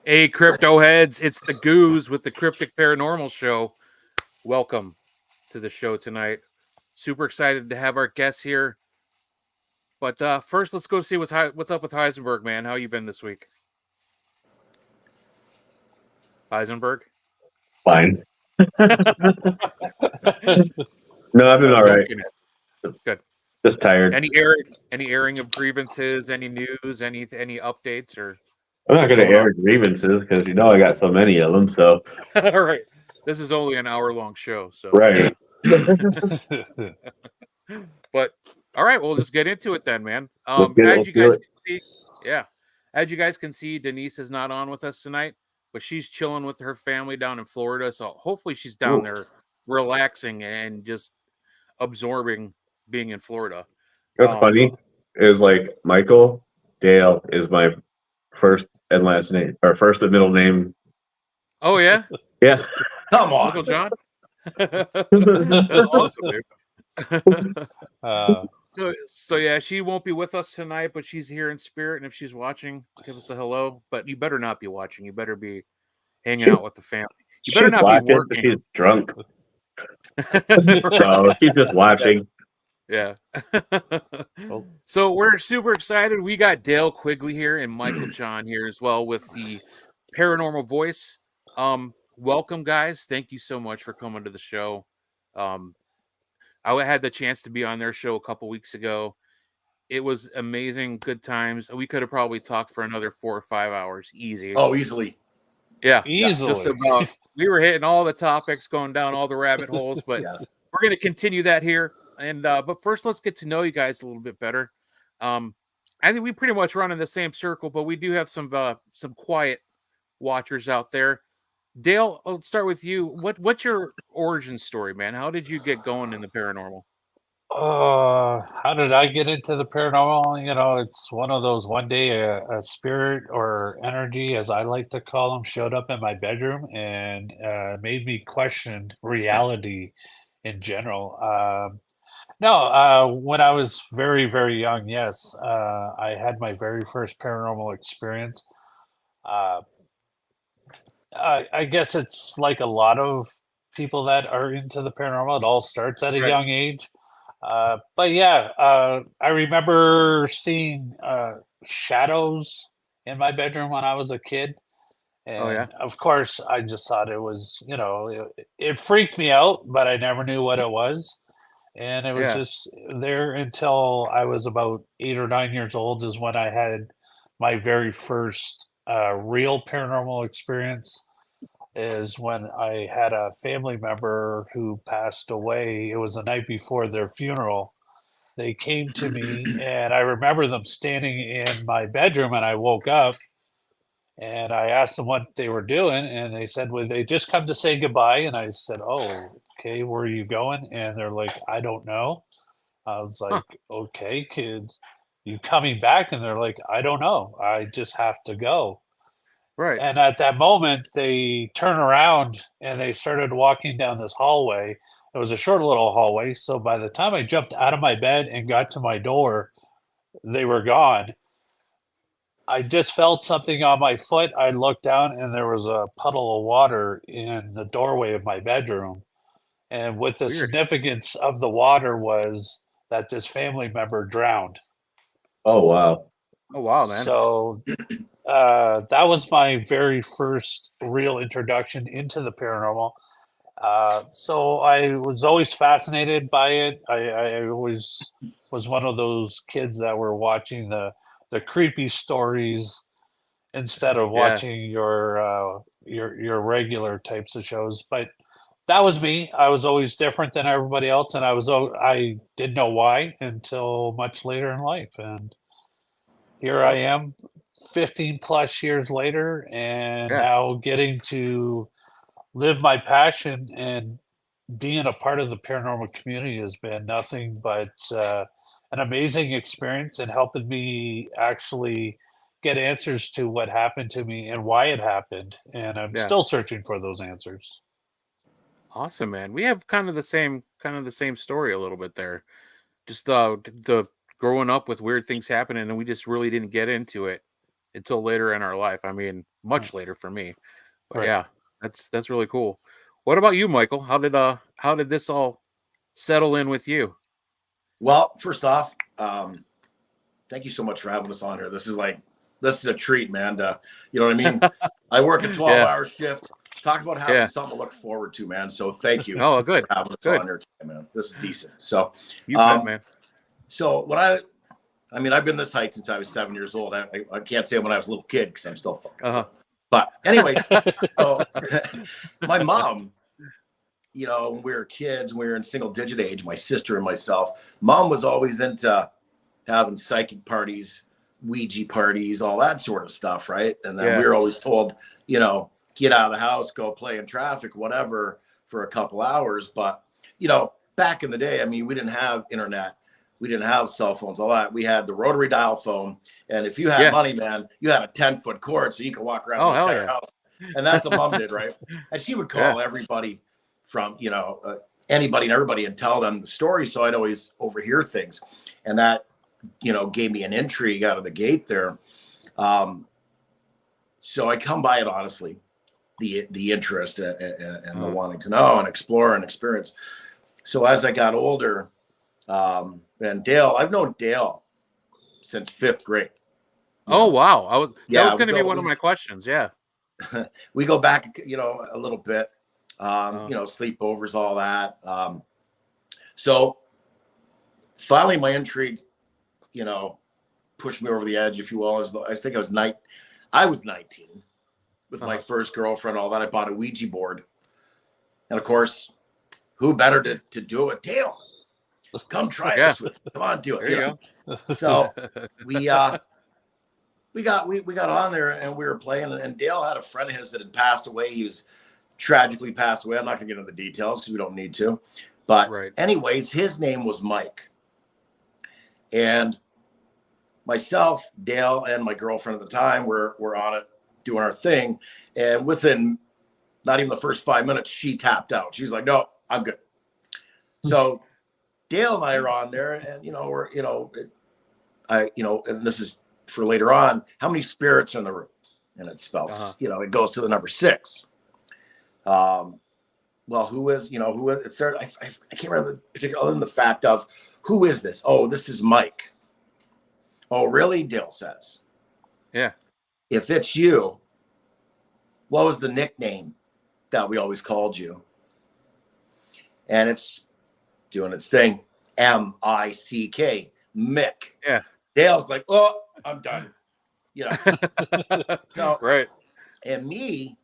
Hey, crypto heads, it's the Goose with the Cryptic Paranormal Show. Welcome to the show tonight. Super excited to have our guests here. But first, let's go see what's up with Heisenberg, man. How you been this week? Heisenberg? Fine. No, I've been all right. Good. Just tired. Any airing of grievances? Any news? Any updates? Or I'm not going to air grievances because I got so many of them. So all right, this is only an hour-long show, so right. But all right, we'll just get into it then, man. Let's As you guys it. can see, yeah, as you guys can see, Denise is not on with us tonight, but she's chilling with her family down in Florida. So hopefully she's down there relaxing and just absorbing being in Florida. What's funny is like Michael Dale is my first and last name, or first and middle name. Oh yeah, yeah. Come on, Uncle John. That's awesome, dude. So yeah, she won't be with us tonight, but she's here in spirit. And if she's watching, give us a hello. But you better not be watching. You better be hanging out with the family. You better not be working. She's drunk. So she's just watching. Yeah. So we're super excited. We got Dale Quigley here and Michael John here as well with the Paranormal Voice. Welcome, guys. Thank you so much for coming to the show. I had the chance to be on their show a couple weeks ago. It was amazing, good times. We could have probably talked for another 4 or 5 hours, easy. Oh, easily. Yeah, easily. Just about. We were hitting all the topics, going down all the rabbit holes, but Yes. We're going to continue that here. And but first, let's get to know you guys a little bit better. I think we pretty much run in the same circle, but we do have some quiet watchers out there. Dale, I'll start with you. What's your origin story, man? How did you get going in the paranormal? How did I get into the paranormal? It's one of those one day a spirit or energy, as I like to call them, showed up in my bedroom and made me question reality in general. When I was very, very young, yes, I had my very first paranormal experience. Uh, I guess it's like a lot of people that are into the paranormal. It all starts at a young age. But yeah, I remember seeing shadows in my bedroom when I was a kid. And of course, I just thought it was, it freaked me out, but I never knew what it was. And it was just there until I was about 8 or 9 years old, is when I had my very first real paranormal experience. Is when I had a family member who passed away. It was the night before their funeral. They came to me, and I remember them standing in my bedroom, and I woke up and I asked them what they were doing, and they said, well, they just come to say goodbye. And I said, oh, okay, where are you going? And they're like, I don't know. I was like, okay, kids, you coming back? And they're like, I don't know. I just have to go. Right. And at that moment, they turned around and they started walking down this hallway. It was a short little hallway. So by the time I jumped out of my bed and got to my door, they were gone. I just felt something on my foot. I looked down and there was a puddle of water in the doorway of my bedroom. And what the significance of the water was that this family member drowned. Oh, wow. Oh, wow, man. So that was my very first real introduction into the paranormal. So I was always fascinated by it. I always was one of those kids that were watching the creepy stories instead of watching your regular types of shows. But that was me. I was always different than everybody else, and I didn't know why until much later in life. And here I am 15 plus years later, and now getting to live my passion, and being a part of the paranormal community has been nothing but an amazing experience, and helping me actually get answers to what happened to me and why it happened. And I'm still searching for those answers. Awesome, man. We have kind of the same story a little bit there. Just the growing up with weird things happening, and we just really didn't get into it until later in our life. I mean, much later for me. But Right. yeah, that's really cool. What about you, Michael? How did this all settle in with you? Well, first off, thank you so much for having us on here. This is a treat, man. You know what I mean? I work a 12-hour shift. Talk about having Yeah. something to look forward to, man. So thank you Oh, good. for having us Good. on here today, man. This is decent. So, You bet, man. so when I mean, I've been this height since I was 7 years old. I can't say when I was a little kid because I'm still fucking. Uh-huh. But anyways, so my mom, you know, when we were kids, when we were in single digit age, my sister and myself, mom was always into having psychic parties, Ouija parties, all that sort of stuff, right? And then we were always told, you know, get out of the house, go play in traffic, whatever, for a couple hours. But, you know, back in the day, I mean, we didn't have internet. We didn't have cell phones, all that. We had the rotary dial phone. And if you had money, man, you had a 10-foot cord so you could walk around the entire house. And that's what mom did, right? And she would call everybody from, you know, anybody and everybody and tell them the story. So I'd always overhear things. And that, you know, gave me an intrigue out of the gate there. So I come by it honestly, the interest and the wanting to know and explore and experience. So as I got older, and Dale, I've known Dale since 5th grade. Oh, wow. That was going to be one of my questions. Yeah. We go back, you know, a little bit, you know, sleepovers, all that. So finally my intrigue, you know, pushed me over the edge, if you will. I think I was 19 with my first girlfriend, all that. I bought a Ouija board. And of course, who better to do it? Dale, come try this with me. Come on, do it. There you go. So we got on there and we were playing, and Dale had a friend of his that had passed away. He was tragically passed away. I'm not gonna get into the details because we don't need to. But anyways, his name was Mike. And myself, Dale, and my girlfriend at the time were on it, doing our thing. And within not even the first 5 minutes, she tapped out. She was like, "No, I'm good." So Dale and I are on there, and you know, we're, you know, and this is for later on. How many spirits are in the room? And it spells, you know, it goes to the number 6. Well, it started. I can't remember the particular, other than the fact of who is this? Oh, this is Mike. Oh, really? Dale says. Yeah. If it's you, what was the nickname that we always called you? And it's doing its thing. M-I-C-K. Mick. Yeah. Dale's like, "Oh, I'm done." You know. No. Right. And me,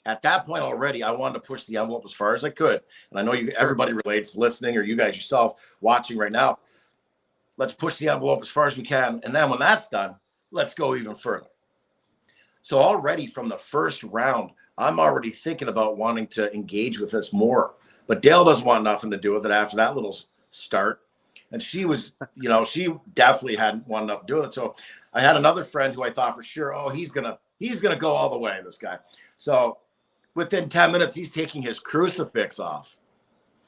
at that point already, I wanted to push the envelope as far as I could. And I know everybody relates, listening, or you guys yourself watching right now. Let's push the envelope as far as we can. And then when that's done, let's go even further. So already from the first round, I'm already thinking about wanting to engage with this more. But Dale doesn't want nothing to do with it after that little start. And she was, you know, she definitely hadn't wanted nothing to do with it. So I had another friend who I thought for sure, oh, he's gonna go all the way, this guy. So within 10 minutes, he's taking his crucifix off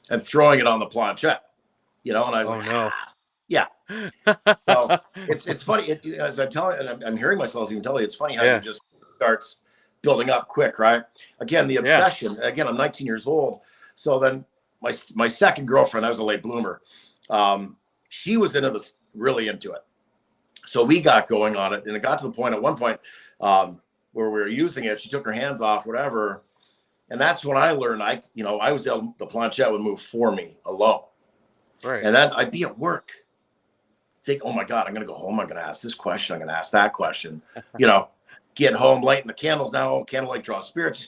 and throwing it on the planchette. You know, and I was like, no. Yeah. So it's funny. As I'm telling, and I'm hearing myself even tell you, it's funny how it just starts building up quick, right? Again, the obsession. Again, I'm 19 years old. So then my second girlfriend, I was a late bloomer. She was really into it. So we got going on it, and it got to the point at one point where we were using it. She took her hands off, whatever, and that's when I learned I was able, the planchette would move for me alone. Right. And then I'd be at work. Think, oh my God, I'm going to go home. I'm going to ask this question. I'm going to ask that question. You know, get home, lighting the candles now. Candlelight draws spirits.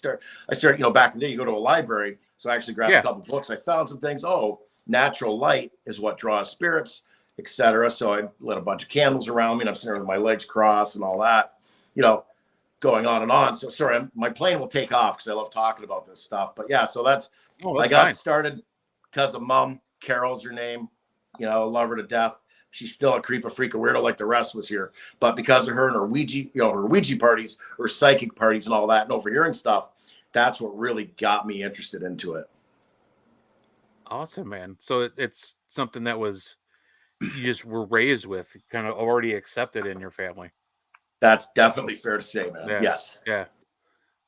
I start, back in the day, you go to a library. So I actually grabbed a couple books. I found some things. Oh, natural light is what draws spirits, etc. So I lit a bunch of candles around me, and I'm sitting there with my legs crossed and all that, going on and on. So sorry, my plane will take off because I love talking about this stuff. But yeah, so that's I got started because of Mom. Carol's her name. Love her to death. She's still a creep, a freak, a weirdo like the rest was here. But because of her and her Ouija parties, her psychic parties and all that, and overhearing stuff, that's what really got me interested into it. Awesome, man. So it's something that you just were raised with, kind of already accepted in your family. That's definitely fair to say, man. Yeah. Yes. Yeah.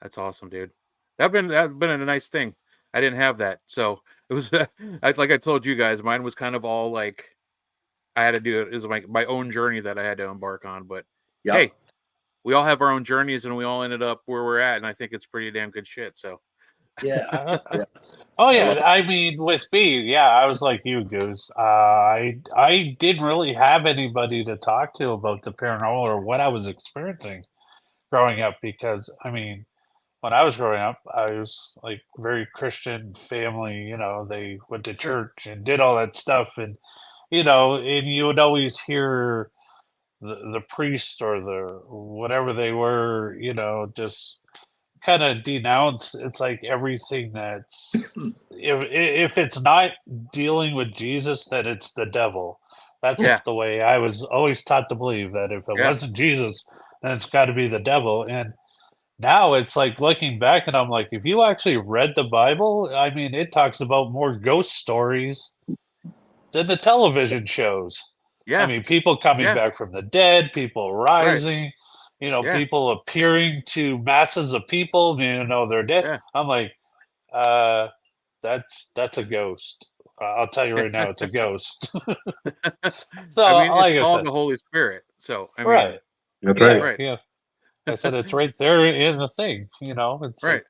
That's awesome, dude. That'd been a nice thing. I didn't have that, so it was like I told you guys. Mine was kind of all like I had to do it. It was my own journey that I had to embark on. But hey, we all have our own journeys, and we all ended up where we're at, and I think it's pretty damn good shit. So Yeah. Oh yeah, I mean, with me, yeah, I was like you, Goose. I didn't really have anybody to talk to about the paranormal or what I was experiencing growing up because I mean, when I was growing up, I was like very Christian family. You know, they went to church and did all that stuff, and you know, and you would always hear the priest or the whatever they were, you know, just kind of denounce. It's like everything that's if it's not dealing with Jesus, then it's the devil. That's the way I was always taught to believe, that if it wasn't Jesus, then it's got to be the devil. And now it's like looking back and I'm like, if you actually read the Bible, I mean, it talks about more ghost stories than the television shows. yeah, I mean, people coming back from the dead, people rising, you know, Yeah. people appearing to masses of people, you know, they're dead. Yeah. I'm like, that's a ghost. I'll tell you right now, it's a ghost. So, I mean, like it's I called said, the Holy Spirit. So I mean, right. That's Yeah, right. Right. yeah. I said it's right there in the thing, you know. It's right, like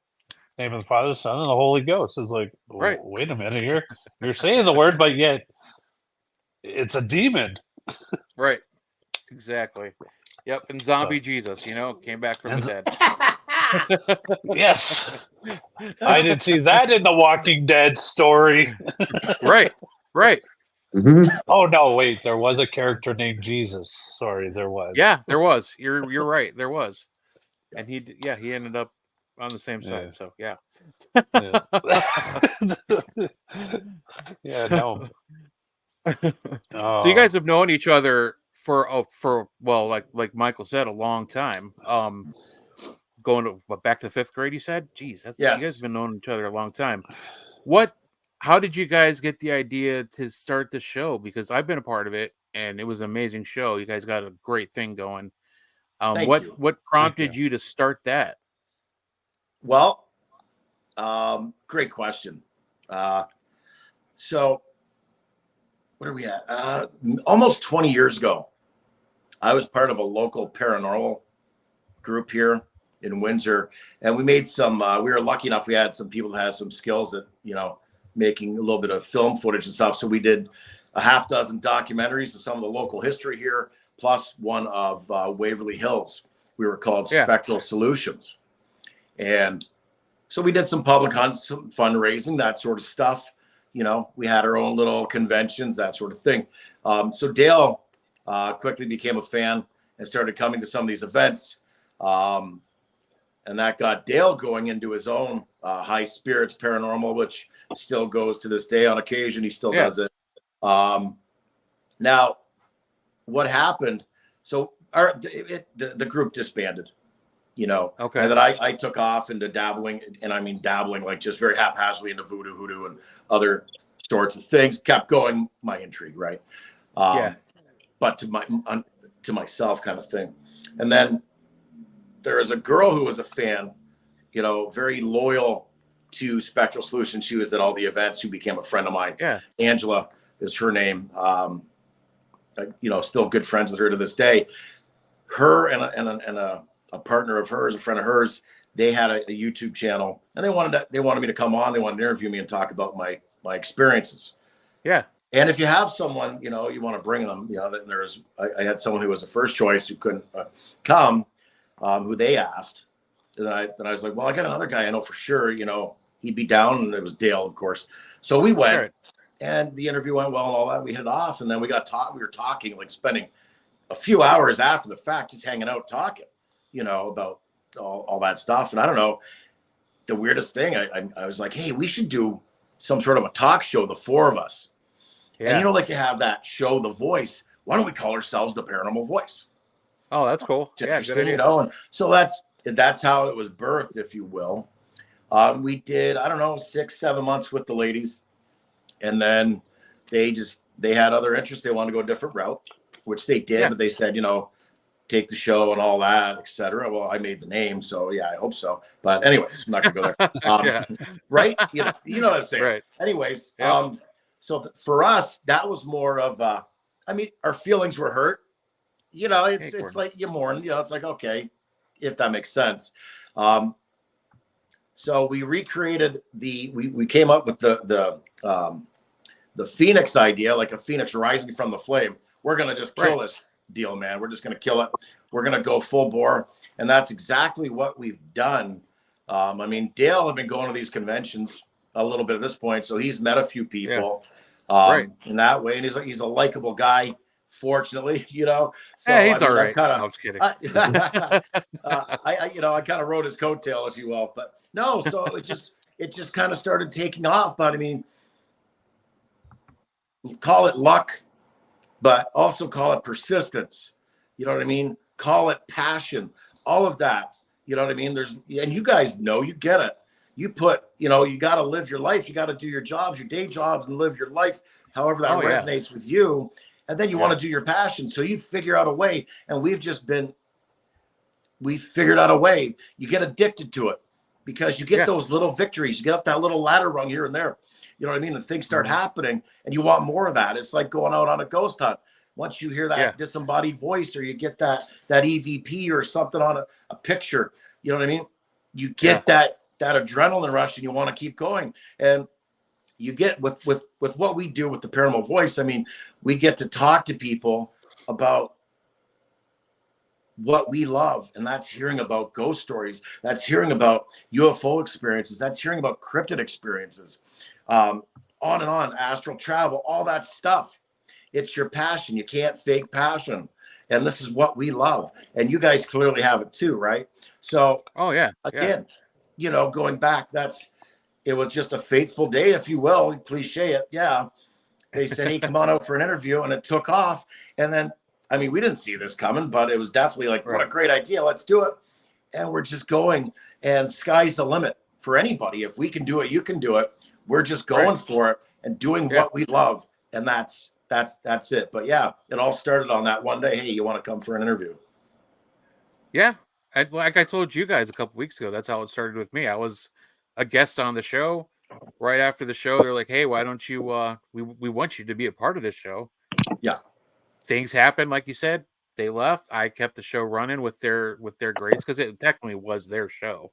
name of the Father, Son, and the Holy Ghost. It's like, Right. wait a minute, you're saying the word, but yet it's a demon. right, exactly. Yep, and zombie Jesus, you know, came back from And the dead. Yes. I didn't see that in the Walking Dead story. Right, right. hmm Oh no, wait, there was a character named Jesus. Sorry, there was. Yeah, there was. You're right. There was, and he ended up on the same side. Yeah. So yeah. Yeah. Yeah, no. So you guys have known each other for well, like Michael said, a long time. Going to back to fifth grade, you said. Jeez, you guys have been knowing each other a long time. How did you guys get the idea to start the show? Because I've been a part of it, and it was an amazing show. You guys got a great thing going. What prompted you to start that? Well, great question. So what are we at? Almost 20 years ago, I was part of a local paranormal group here in Windsor, and we made some. We were lucky enough; we had some people that had some skills at, you know, making a little bit of film footage and stuff. So we did a half dozen documentaries of some of the local history here, plus one of Waverly Hills. We were called Spectral Solutions, and so we did some public hunts, some fundraising, that sort of stuff. You know, we had our own little conventions, that sort of thing. So Dale quickly became a fan and started coming to some of these events. And that got Dale going into his own high spirits paranormal, which still goes to this day on occasion. He still does it. Now, what happened? So the group disbanded, you know, and then I took off into dabbling, and I mean dabbling like just very haphazardly into voodoo, hoodoo, and other sorts of things. Kept going, my intrigue, right? But to myself kind of thing. And then there was a girl who was a fan, you know, very loyal to Spectral Solutions. She was at all the events, who became a friend of mine. Angela is her name. You know, still good friends with her to this day. Her and a partner of hers, a friend of hers, they had a YouTube channel, and they wanted me to come on. They wanted to interview me and talk about my experiences. And if you have someone, you know, you want to bring them, you know, I had someone who was a first choice who couldn't come, who they asked. And then I was like, well, I got another guy I know for sure, you know, he'd be down. And it was Dale, of course. So we went, and the interview went well and all that. We hit it off, and then we were talking, like spending a few hours after the fact, just hanging out, talking, you know, about all that stuff. And I don't know, the weirdest thing, I was like, hey, we should do some sort of a talk show, the four of us. And you know, like you have that show, The Voice. Why don't we call ourselves the Paranormal Voice? Oh, that's cool. It's interesting, you know. And so that's how it was birthed, if you will. We did, I don't know, 6-7 months with the ladies, and then they had other interests. They wanted to go a different route, which they did. But they said, you know, take the show and all that, etc. Well, I made the name, so yeah, I hope so. But anyways, I'm not gonna go there. Right? You know what I'm saying. Right. Anyways, Yep. for us, that was more of I mean, our feelings were hurt. It's like you mourn. It's like, okay, if that makes sense. So we recreated we came up with the Phoenix idea, like a phoenix rising from the flame. We're gonna just kill this deal, man. We're just gonna kill it. We're gonna go full bore, and that's exactly what we've done. I mean, Dale had been going to these conventions a little bit at this point, so he's met a few people in that way, and he's a likable guy. Fortunately, so yeah, he's all right. I was kidding. I kind of rode his coattail, if you will, but no. So it just kind of started taking off. But I mean, call it luck, but also call it persistence. You know what I mean? Call it passion. All of that. You know what I mean? And you guys know, you get it. You put, you got to live your life. You got to do your jobs, your day jobs, and live your life however that resonates with you. And then you want to do your passion. So you figure out a way. And we figured out a way. You get addicted to it because you get those little victories. You get up that little ladder rung here and there. You know what I mean? And things start happening and you want more of that. It's like going out on a ghost hunt. Once you hear that disembodied voice, or you get that EVP or something on a picture, you know what I mean? You get that adrenaline rush and you want to keep going. And you get with what we do with the Paranormal Voice. I mean, we get to talk to people about what we love, and that's hearing about ghost stories. That's hearing about UFO experiences. That's hearing about cryptid experiences, on and on, astral travel, all that stuff. It's your passion. You can't fake passion, and this is what we love. And you guys clearly have it too, right? So, again, going back, it was just a fateful day, if you will, cliche it. Yeah. They said, hey, come on out for an interview, and it took off. And then, I mean, we didn't see this coming, but it was definitely like, what a great idea. Let's do it. And we're just going, and sky's the limit for anybody. If we can do it, you can do it. We're just going for it and doing what we love. And that's it. But yeah, it all started on that one day. Hey, you want to come for an interview? Yeah. Like I told you guys a couple weeks ago, that's how it started with me. I was a guest on the show. Right after the show, they're like, hey, why don't you we want you to be a part of this show. Yeah. Things happened, like you said. They left. I kept the show running with their grades, because it technically was their show.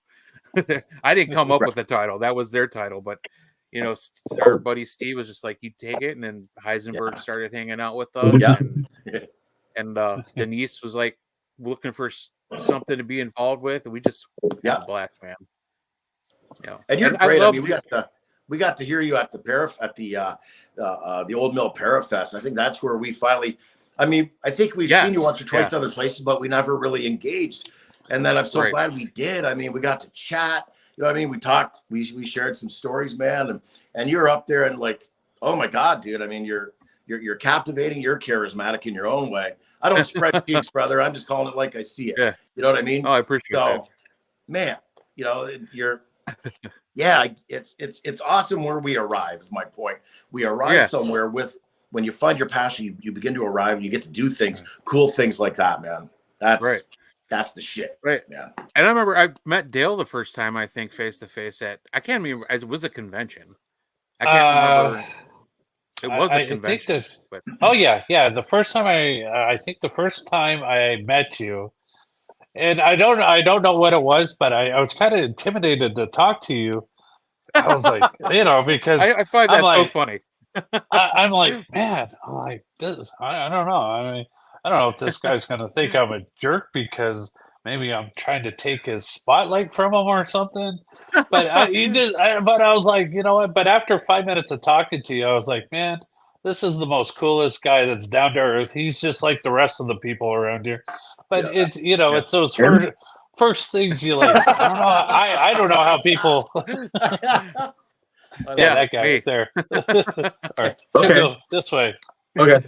I didn't come up with the title. That was their title. But our buddy Steve was just like, you take it. And then Heisenberg started hanging out with us. And Denise was like looking for something to be involved with, and we just had a blast, man. And you're great. I mean, we got to hear you at the Old Mill Parafest. I think that's where we finally. I mean, I think we've seen you once or twice other places, but we never really engaged. And then I'm so glad we did. I mean, we got to chat. You know what I mean? We talked. We shared some stories, man. And you're up there and like, oh my God, dude. I mean, you're captivating. You're charismatic in your own way. I don't spread cheeks, brother. I'm just calling it like I see it. You know what I mean? Oh, I appreciate that. Man, you're. It's awesome where we arrive, is my point. We arrive somewhere when you find your passion, you begin to arrive and you get to do things, cool things like that, man. That's the shit. Right. Man. And I remember I met Dale the first time, I think, face to face I can't remember, it was a convention. I can't remember. It was a convention. The first time I think the first time I met you. And I don't know what it was, but I was kind of intimidated to talk to you. I was like, because I find that so funny. I'm like, man, I'm like this. I don't know. I mean, I don't know if this guy's gonna think I'm a jerk because maybe I'm trying to take his spotlight from him or something. But I was like, you know what? But after 5 minutes of talking to you, I was like, man, this is the most coolest guy that's down to earth. He's just like the rest of the people around here. But it's it's those first things you like. I don't know how people. That guy right there. Go this way. Okay.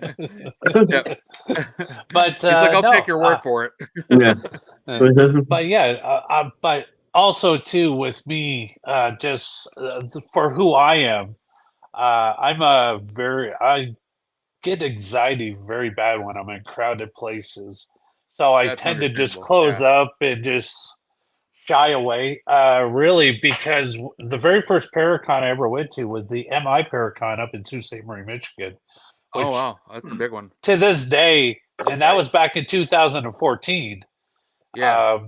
But he's like, I'll take your word for it. But also too with me, just for who I am. I get anxiety very bad when I'm in crowded places. So I tend to just close up and just shy away, really, because the very first Paracon I ever went to was the MI Paracon up in Sault Ste. Marie, Michigan. Oh, wow. That's a big one. To this day, and that was back in 2014. Yeah.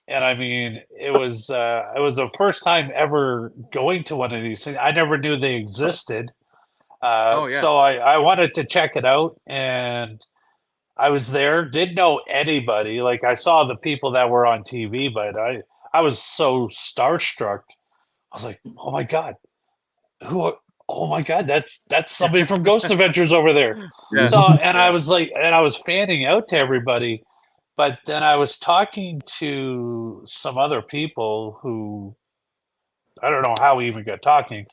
And I mean, it was the first time ever going to one of these things. I never knew they existed. So I wanted to check it out, and I was there. Didn't know anybody. Like, I saw the people that were on TV, but I was so starstruck. I was like, oh my god, oh my god, that's somebody from Ghost Adventures over there. Yeah. So, and I was like, and I was fanning out to everybody, but then I was talking to some other people who, I don't know how we even got talking,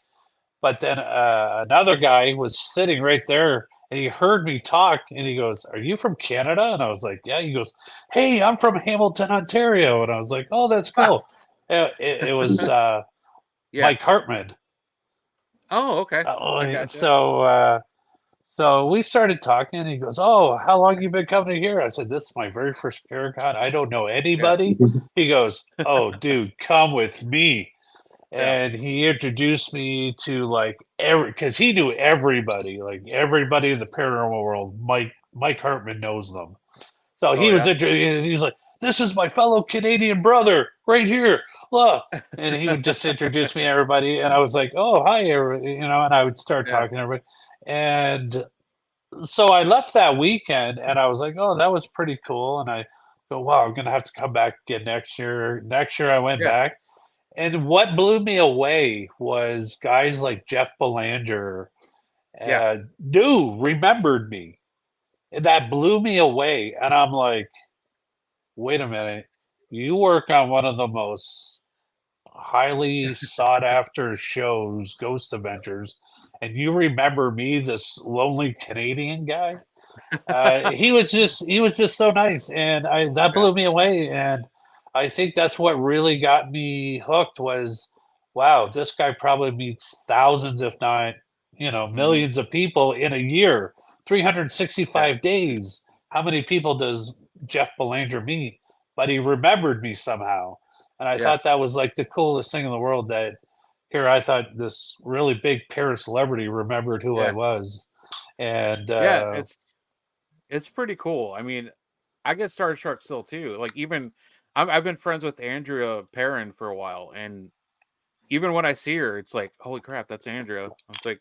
but then another guy was sitting right there, and he heard me talk, and he goes, "Are you from Canada?" And I was like, "Yeah." He goes, "Hey, I'm from Hamilton, Ontario," and I was like, "Oh, that's cool." It was Mike Hartman. Oh, okay. So we started talking, and he goes, "Oh, how long you been coming here?" I said, "This is my very first Paracon. I don't know anybody." He goes, "Oh, dude, come with me." And he introduced me to like because he knew everybody, like everybody in the paranormal world. Mike Hartman knows them. So he was introduced. He was like, "This is my fellow Canadian brother right here, look." And he would just introduce me to everybody, and I was like, "Oh, hi," and I would start talking to everybody. And so I left that weekend, and I was like, "Oh, that was pretty cool." And I go, "Wow, I'm gonna have to come back again next year." Next year, I went back. And what blew me away was guys like Jeff Belanger remembered me. And that blew me away. And I'm like, wait a minute. You work on one of the most highly sought after shows, Ghost Adventures, and you remember me, this lonely Canadian guy? He was just so nice, and that blew me away. And I think that's what really got me hooked was, wow, this guy probably meets thousands, if not, millions of people in a year, 365 days. How many people does Jeff Belanger meet? But he remembered me somehow. And I thought that was like the coolest thing in the world, that here I thought this really big para celebrity remembered who I was. And it's pretty cool. I mean, I get starstruck still too. Like, even I've been friends with Andrea Perrin for a while, and even when I see her, it's like, holy crap, that's Andrea. It's like,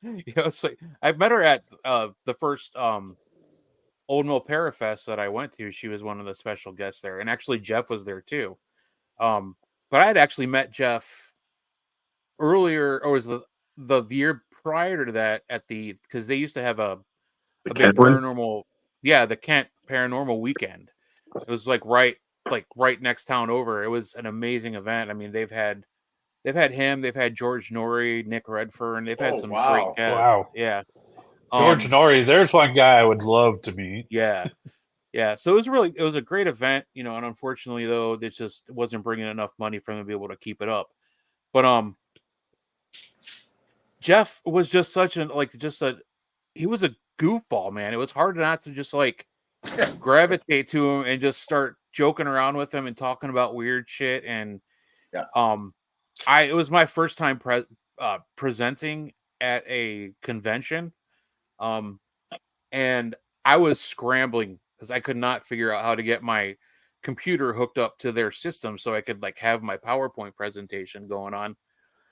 it's like I've met her at the first Old Mill Parafest that I went to. She was one of the special guests there, and actually Jeff was there too. But I had actually met Jeff earlier, or was the year prior to that because they used to have a big paranormal, the Kent Paranormal Weekend. It was like right next town over. It was an amazing event. I mean, they've had him, they've had George Norrie, Nick Redfern, they've had some great guests. Wow. Yeah. George Norrie, there's one guy I would love to meet. Yeah. Yeah. So it was a great event, and unfortunately though, it just wasn't bringing enough money for them to be able to keep it up. But Jeff was just he was a goofball, man. It was hard not to just gravitate to him and just start joking around with him and talking about weird shit. And it was my first time presenting at a convention, and I was scrambling because I could not figure out how to get my computer hooked up to their system so I could have my PowerPoint presentation going on.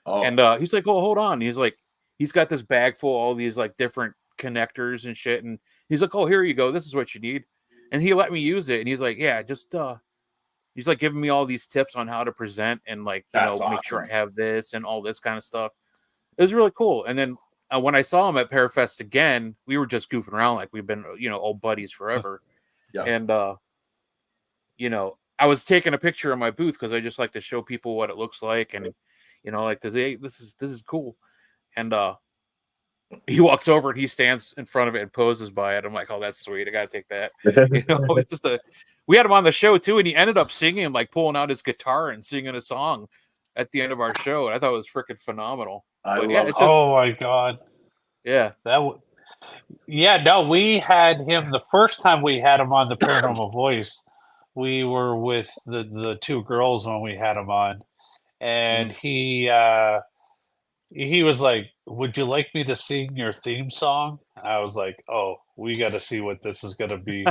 And he's like, "Oh, hold on." He's like, he's got this bag full of all these different connectors and shit, and he's like, "Oh, here you go. This is what you need." And he let me use it, and he's like, "Yeah, just he's like giving me all these tips on how to present and make sure I have this and all this kind of stuff. It was really cool. And then when I saw him at Parafest again, we were just goofing around like we've been old buddies forever. And I was taking a picture of my booth because I just like to show people what it looks like, and this is cool. And he walks over and he stands in front of it and poses by it. I'm like, oh, that's sweet. I gotta take that. It's just we had him on the show too, and he ended up singing, pulling out his guitar and singing a song at the end of our show. And I thought it was freaking phenomenal. Oh my god. Yeah. Yeah, no, we had him the first time we had him on the Paranormal Voice. We were with the two girls when we had him on, and he was like, "Would you like me to sing your theme song?" I was like, "Oh, we got to see what this is going to be."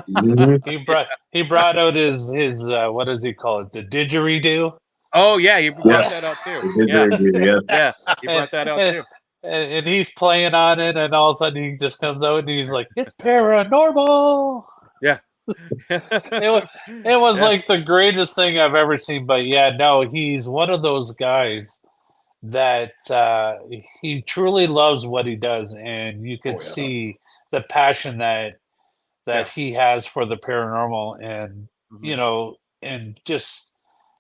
He brought out his what does he call it? The didgeridoo. Oh yeah, you brought that out too. Yeah, yeah, you brought that out too. And he's playing on it, and all of a sudden he just comes out and he's like, "It's paranormal." Yeah. It was like the greatest thing I've ever seen. But yeah, no, he's one of those guys that he truly loves what he does, and you could see the passion that he has for the paranormal, and you know, and just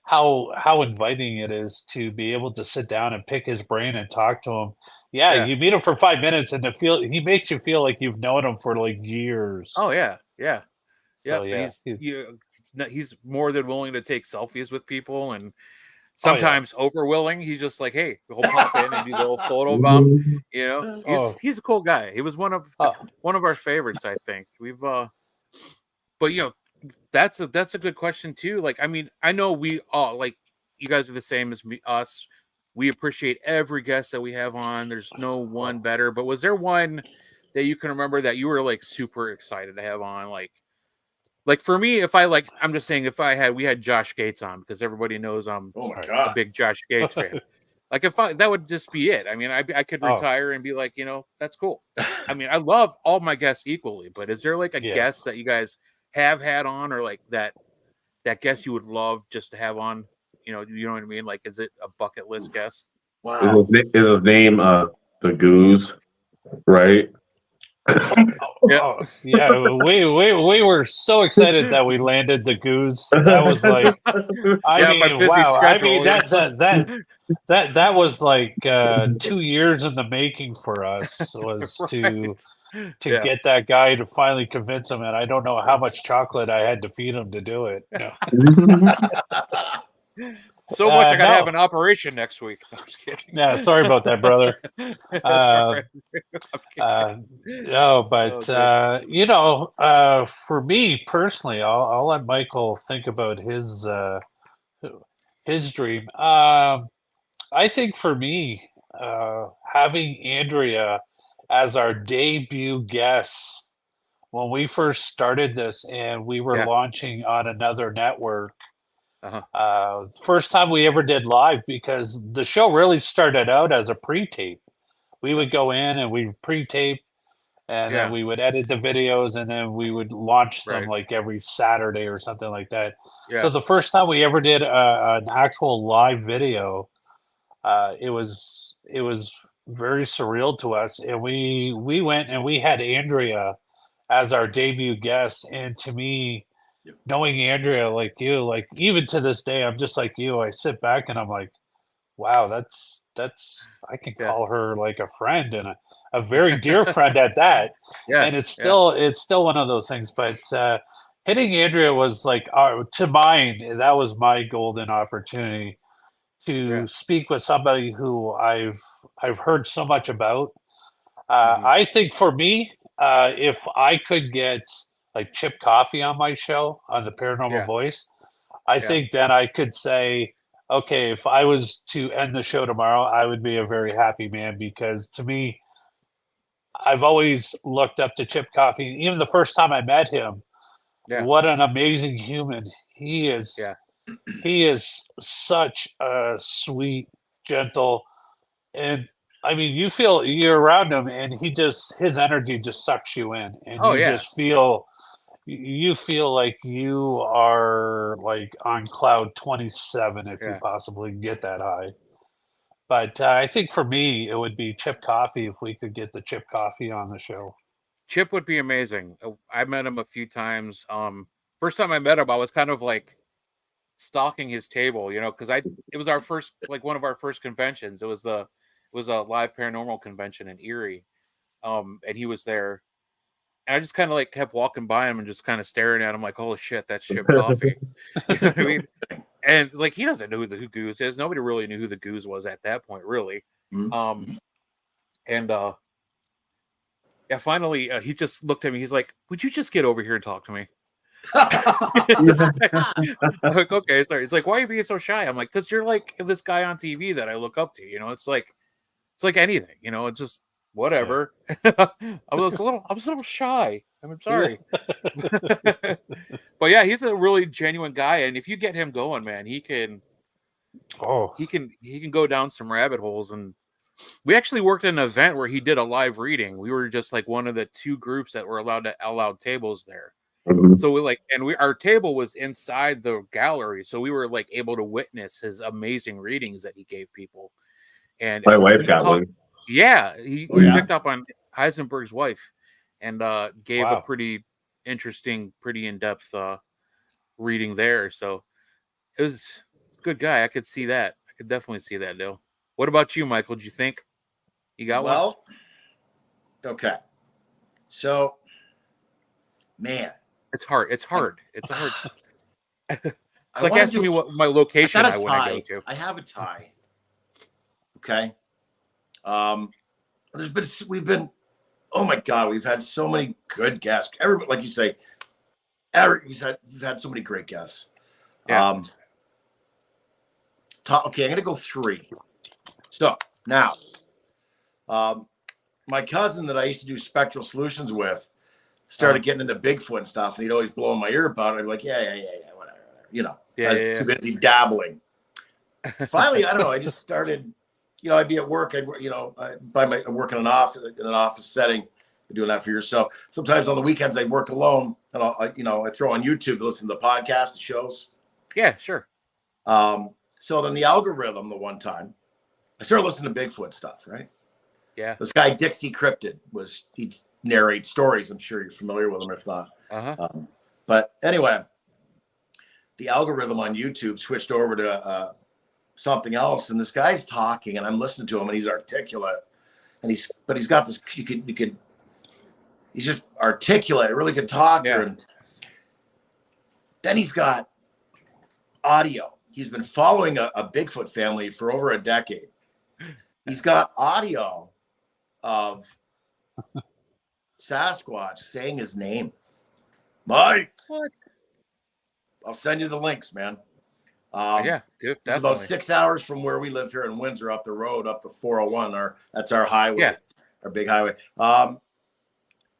how inviting it is to be able to sit down and pick his brain and talk to him. Yeah, you meet him for 5 minutes and he makes you feel like you've known him for like years. Oh yeah, yeah, yeah. So, yeah, he's more than willing to take selfies with people, and sometimes over willing. He's just like, hey, he'll pop in and do the little photo bomb. You know, he's a cool guy. He was one of our favorites, I think. We've but you know, that's a good question too. Like, I mean, I know we all, like, you guys are the same as us. We appreciate every guest that we have on. There's no one better. But was there one that you can remember that you were like super excited to have on? Like for me, I'm just saying, if we had Josh Gates on, because everybody knows I'm a big Josh Gates fan. Like that would just be it. I mean, I could retire and be like, you know, that's cool. I mean, I love all my guests equally, but is there like a guest that you guys have had on, or like that guest you would love just to have on? You know what I mean? Like, is it a bucket list guest? Wow. Is his name the Goose, right? Yeah, we were so excited that we landed the Goose. That was like, I mean, wow. Schedule, I mean, that was like 2 years in the making for us, was to get that guy to finally convince him. And I don't know how much chocolate I had to feed him to do it. No. So much I gotta have an operation next week. No, I'm just kidding. Yeah, sorry about that, brother. No, but you know, for me personally, I'll let Michael think about his dream. I think for me, having Andrea as our debut guest when we first started this, and we were launching on another network. First time we ever did live, because the show really started out as a pre-tape. We would go in and we pre-tape, and then we would edit the videos, and then we would launch them like every Saturday or something like that. So the first time we ever did an actual live video, it was very surreal to us, and we went and we had Andrea as our debut guest. And to me, knowing Andrea like you, like even to this day, I'm just like you. I sit back and I'm like, wow, that's I can call her like a friend, and a very dear friend at that. And it's still one of those things. But hitting Andrea was like, to mine, that was my golden opportunity to speak with somebody who I've heard so much about. I think for me, if I could get like Chip Coffey on my show on the Paranormal Voice, I think then I could say, okay, if I was to end the show tomorrow, I would be a very happy man, because to me, I've always looked up to Chip Coffey. Even the first time I met him, what an amazing human he is. He is such a sweet, gentle, and I mean, you're around him, and his energy just sucks you in, and just feel like you are like on cloud 27 if you possibly get that high. But I think for me, it would be Chip Coffey, if we could get the Chip Coffey on the show. Chip would be amazing. I met him a few times. First time I met him, I was kind of like stalking his table, you know, because it was our first, like one of our first conventions. It was a live paranormal convention in Erie, and he was there, and I just kind of like kept walking by him and just kind of staring at him like, holy shit, that's Chip Coffey. You know what I mean? And like, he doesn't know who the Goose is. Nobody really knew who the Goose was at that point, really. And Yeah, finally, he just looked at me. He's like, "Would you just get over here and talk to me?" I'm like, okay, sorry. It's like, why are you being so shy? I'm like, because you're like this guy on TV that I look up to. It's like anything. It's just whatever. I was a little shy. I'm sorry. But yeah, he's a really genuine guy, and if you get him going, man, he can go down some rabbit holes. And we actually worked at an event where he did a live reading. We were just like one of the 2 groups that were allowed tables there. So our table was inside the gallery, so we were like able to witness his amazing readings that he gave people. And my wife got one. Yeah, he picked up on Heisenberg's wife and gave a pretty interesting, pretty in-depth reading there. So it was a good guy. I could see that. I could definitely see that, Dale. What about you, Michael? Did you think you got one? Well, okay. So, man, it's hard. It's hard. It's like asking me what my location I want to go to. I have a tie. Okay. We've been, oh my God, we've had so many good guests. Everybody, like you say, we've had so many great guests. Yeah. Okay, I'm gonna go 3. So now, my cousin that I used to do Spectral Solutions with started getting into Bigfoot and stuff, and he'd always blow my ear about it. I'd be like, yeah, whatever. I was too busy dabbling. Finally, I don't know. I just started. I'd be at work. I work in an office setting, doing that for yourself. Sometimes on the weekends I work alone, and I throw on YouTube to listen to the podcast, the shows. Yeah, sure. So then the algorithm, the one time, I started listening to Bigfoot stuff, right? Yeah. This guy Dixie Cryptid he narrates stories. I'm sure you're familiar with him, if not. But anyway, the algorithm on YouTube switched over to something else, and this guy's talking, and I'm listening to him, and he's articulate, and he's got this. He's just articulate, a really good talker, and then he's got audio. He's been following a Bigfoot family for over a decade. He's got audio of Sasquatch saying his name. Mike. What? I'll send you the links, man. Yeah, dude, it's about 6 hours from where we live here in Windsor, up the road, up the 401. That's our highway, our big highway. But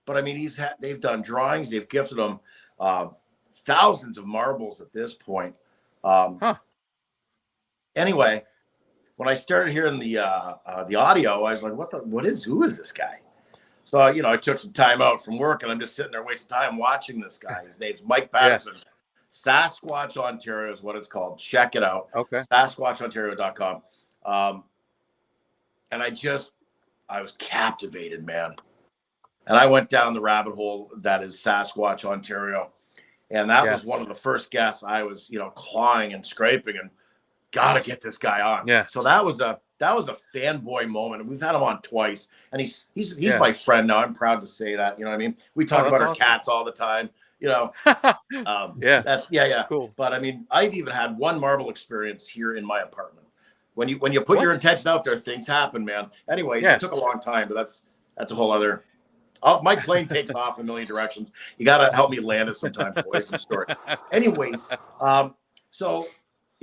I mean, they've done drawings. They've gifted him thousands of marbles at this point. Anyway, when I started hearing the audio, I was like, who is this guy? So, I took some time out from work, and I'm just sitting there wasting time watching this guy. His name's Mike Patterson. Yeah. Sasquatch Ontario is what it's called. Check it out. Okay. SasquatchOntario.com. And I was captivated, man. And I went down the rabbit hole that is Sasquatch Ontario. And that was one of the first guests I was, clawing and scraping and gotta get this guy on. Yeah. So that was a fanboy moment. And we've had him on twice. And he's my friend now. I'm proud to say that. You know what I mean? We talk about our cats all the time. That's cool. But I mean, I've even had one marble experience here in my apartment. When you put your intention out there, things happen, man. Anyways, it took a long time, but that's a whole other. My plane takes off in a million directions. You got to help me land it sometime, boys. Some story. Anyways, so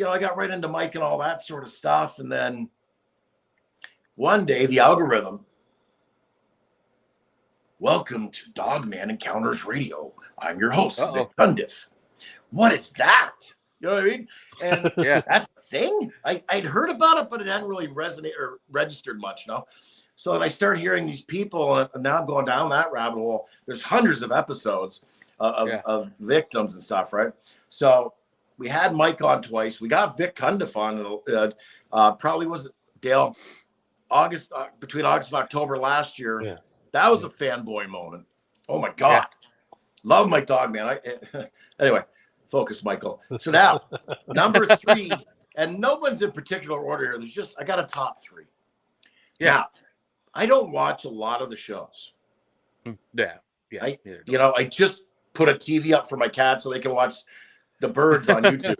I got right into Mike and all that sort of stuff, and then one day the algorithm. Welcome to Dogman Encounters Radio. I'm your host, Vic Cundiff. What is that? You know what I mean? And that's a thing. I'd heard about it, but it hadn't really resonated or registered much, no? So then I started hearing these people, and now I'm going down that rabbit hole. There's hundreds of episodes of victims and stuff, right? So we had Mike on twice. We got Vic Cundiff on, probably was Dale, between August and October last year. Yeah. That was a fanboy moment. Oh my God. Yeah. Love my dog, man. Anyway, focus, Michael. So now, number 3, and no one's in particular order here. I got a top 3. Yeah. Now, I don't watch a lot of the shows. Yeah. I just put a TV up for my cats so they can watch the birds on YouTube.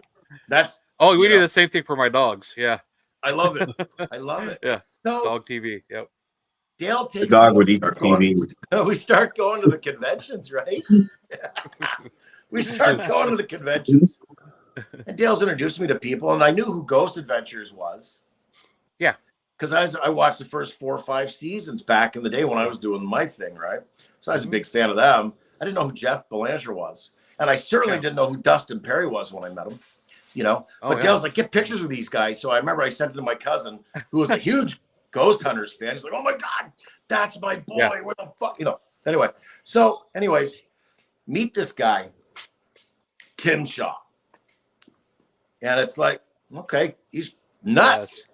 We do the same thing for my dogs. Yeah. I love it. Yeah. So, dog TV. Yep. Dale takes the dog would eat the TV. We start going to the conventions, right? We start going to the conventions. And Dale's introduced me to people, and I knew who Ghost Adventures was. Yeah. Because I watched the first 4 or 5 seasons back in the day when I was doing my thing, right? So I was a big fan of them. I didn't know who Jeff Belanger was. And I certainly didn't know who Dustin Perry was when I met him. You know? But Dale's like, get pictures with these guys. So I remember I sent it to my cousin, who was a huge Ghost Hunters fan. He's like, oh my God, that's my boy. Yeah. Where the fuck? You know. Anyway. So, anyways, meet this guy, Tim Shaw. And it's like, okay, he's nuts.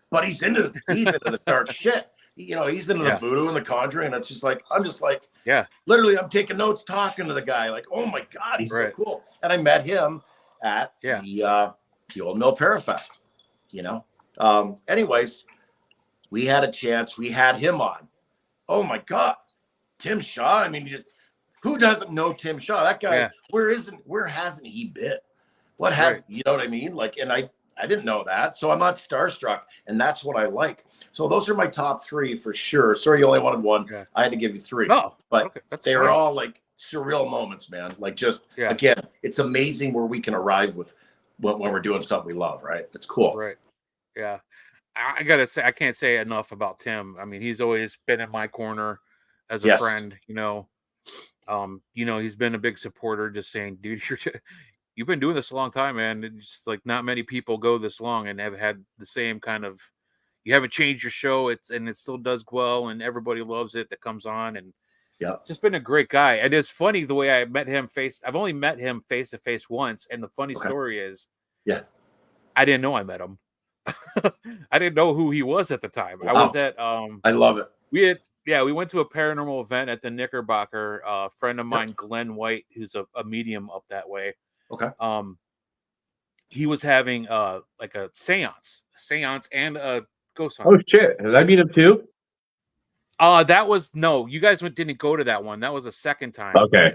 But he's into the dark shit. You know, he's into the voodoo and the conjuring. And it's just like, I'm just like, literally, I'm taking notes, talking to the guy. Like, oh my God, he's so cool. And I met him at the Old Mill Parafest, you know. Anyways, we had a chance. We had him on. Oh my God, Tim Shaw. I mean, who doesn't know Tim Shaw? That guy, where hasn't he been? What has, you know what I mean? Like, and I didn't know that. So I'm not starstruck. And that's what I like. So those are my top 3 for sure. Sorry, you only wanted one. Yeah. I had to give you 3. No, but they were all like surreal moments, man. Like just, again, it's amazing where we can arrive with when we're doing something we love, right? It's cool. Right. Yeah. I got to say, I can't say enough about Tim. I mean, he's always been in my corner as a friend, you know. He's been a big supporter, just saying, dude, you've been doing this a long time, man. It's like not many people go this long and have had the same kind of, you haven't changed your show. It still does well and everybody loves it that comes on. And just been a great guy. And it's funny the way I met him I've only met him face to face once. And the funny story is, I didn't know I met him. I didn't know who he was at the time. Wow. I was at, I love it. We went to a paranormal event at the Knickerbocker. A friend of mine, Glenn White, who's a medium up that way. Okay. He was having like a seance and a ghost hunt. Oh shit! Did I meet him too? That was you guys didn't go to that one. That was a second time. Okay.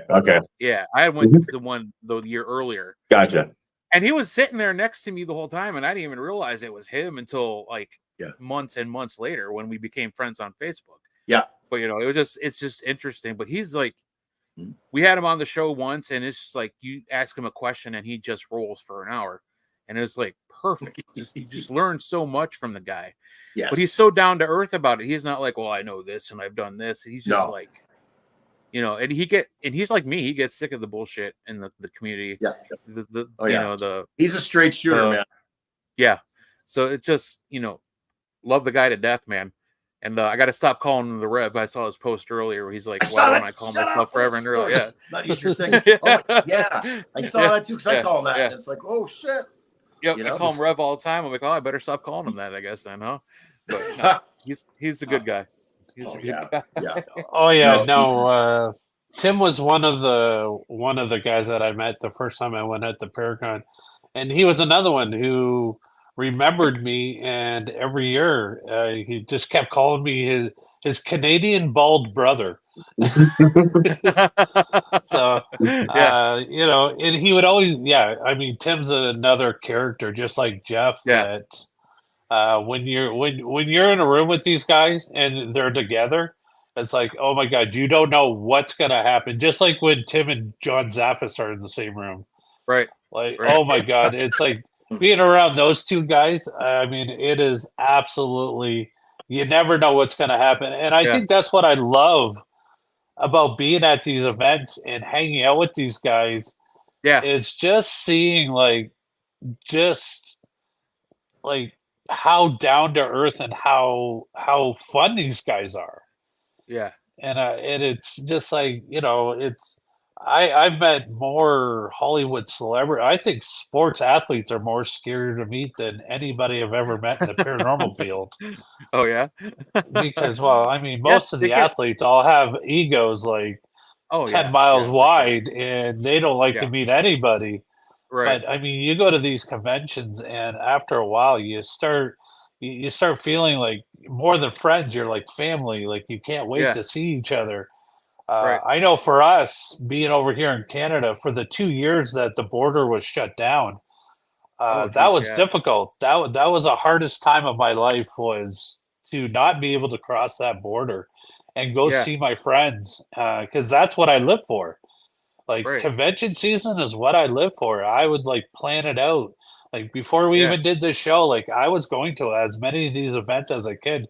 Yeah, I went to the one the year earlier. Gotcha. And he was sitting there next to me the whole time, and I didn't even realize it was him until like months and months later when we became friends on Facebook. Yeah. But it's just interesting. But he's like, we had him on the show once, and it's just like you ask him a question and he just rolls for an hour, and it's like perfect. You just learn so much from the guy. Yes. But he's so down to earth about it. He's not like, well, I know this and I've done this. He's just like, and he's like me. He gets sick of the bullshit in the community. Yeah. He's a straight shooter, man. Yeah. So it's just, love the guy to death, man. And I got to stop calling him the Rev. I saw his post earlier where he's like, why don't I call myself Forever and early? Yeah. It's not your thing. I saw that too because I call him that. And it's like, oh, shit. Yep, I call him Rev all the time. I'm like, I better stop calling him that, I guess, then, huh? But no, he's a good guy. He's a good guy. Yeah. Oh, yeah. No, Tim was one of the guys that I met the first time I went at the Paragon. And he was another one who remembered me, and every year he just kept calling me his Canadian bald brother. So and he would always I mean, Tim's another character just like Jeff that when you're in a room with these guys and they're together, it's like, oh my God, you don't know what's gonna happen, just like when Tim and John Zaffis are in the same room, right? Oh my God, it's like being around those two guys. I mean, it is absolutely, you never know what's going to happen. And I think that's what I love about being at these events and hanging out with these guys. Yeah. Is just seeing how down to earth and how fun these guys are. Yeah. And it's just like, I've met more Hollywood celebrities. I think sports athletes are more scary to meet than anybody I've ever met in the paranormal field. Oh, yeah? Because, well, I mean, most of the athletes all have egos 10 miles wide, and they don't like to meet anybody. Right. But, I mean, you go to these conventions, and after a while, you start feeling like more than friends. You're like family. Like, you can't wait to see each other. I know for us, being over here in Canada, for the 2 years that the border was shut down, that was difficult. That was the hardest time of my life, was to not be able to cross that border and go see my friends, because that's what I live for. Like convention season is what I live for. I would like plan it out. Like before we even did this show, like I was going to as many of these events as I could.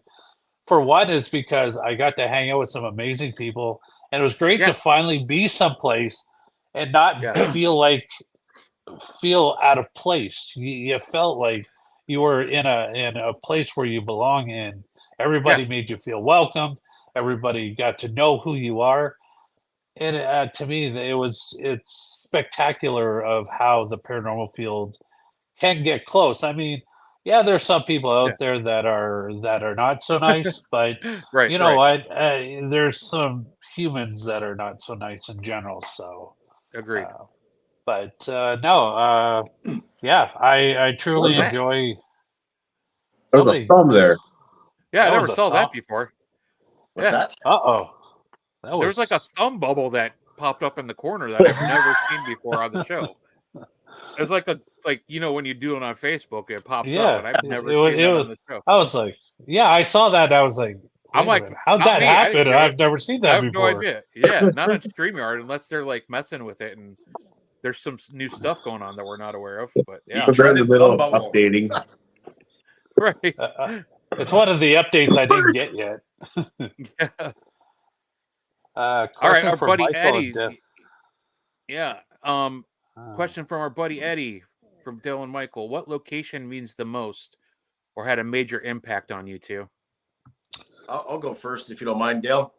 For one is because I got to hang out with some amazing people, and it was great to finally be someplace and not feel out of place. You felt like you were in a place where you belong in. Everybody made you feel welcome. Everybody got to know who you are. And to me, it's spectacular of how the paranormal field can get close. I mean, yeah, there's some people out there that are not so nice, but you know what? There's some humans that are not so nice in general. So agreed. No, yeah, I truly enjoy. There's a thumb there. Yeah, I never saw that before. What's that? Uh-oh. There was like a thumb bubble that popped up in the corner that I've never seen before on the show. It's like you know when you do it on Facebook, it pops up, and I've never seen that on the show. I was like, yeah, I saw that. I was like, I'm like, how'd that happen? I've never seen that before. I have no idea. Yeah, not on StreamYard unless they're like messing with it, and there's some new stuff going on that we're not aware of. But yeah, they're in the middle of updating. Right. It's one of the updates I didn't get yet. Yeah. All right, our buddy Eddie. Yeah. Question from our buddy Eddie from Dale and Michael. What location means the most or had a major impact on you two? I'll go first if you don't mind, Dale.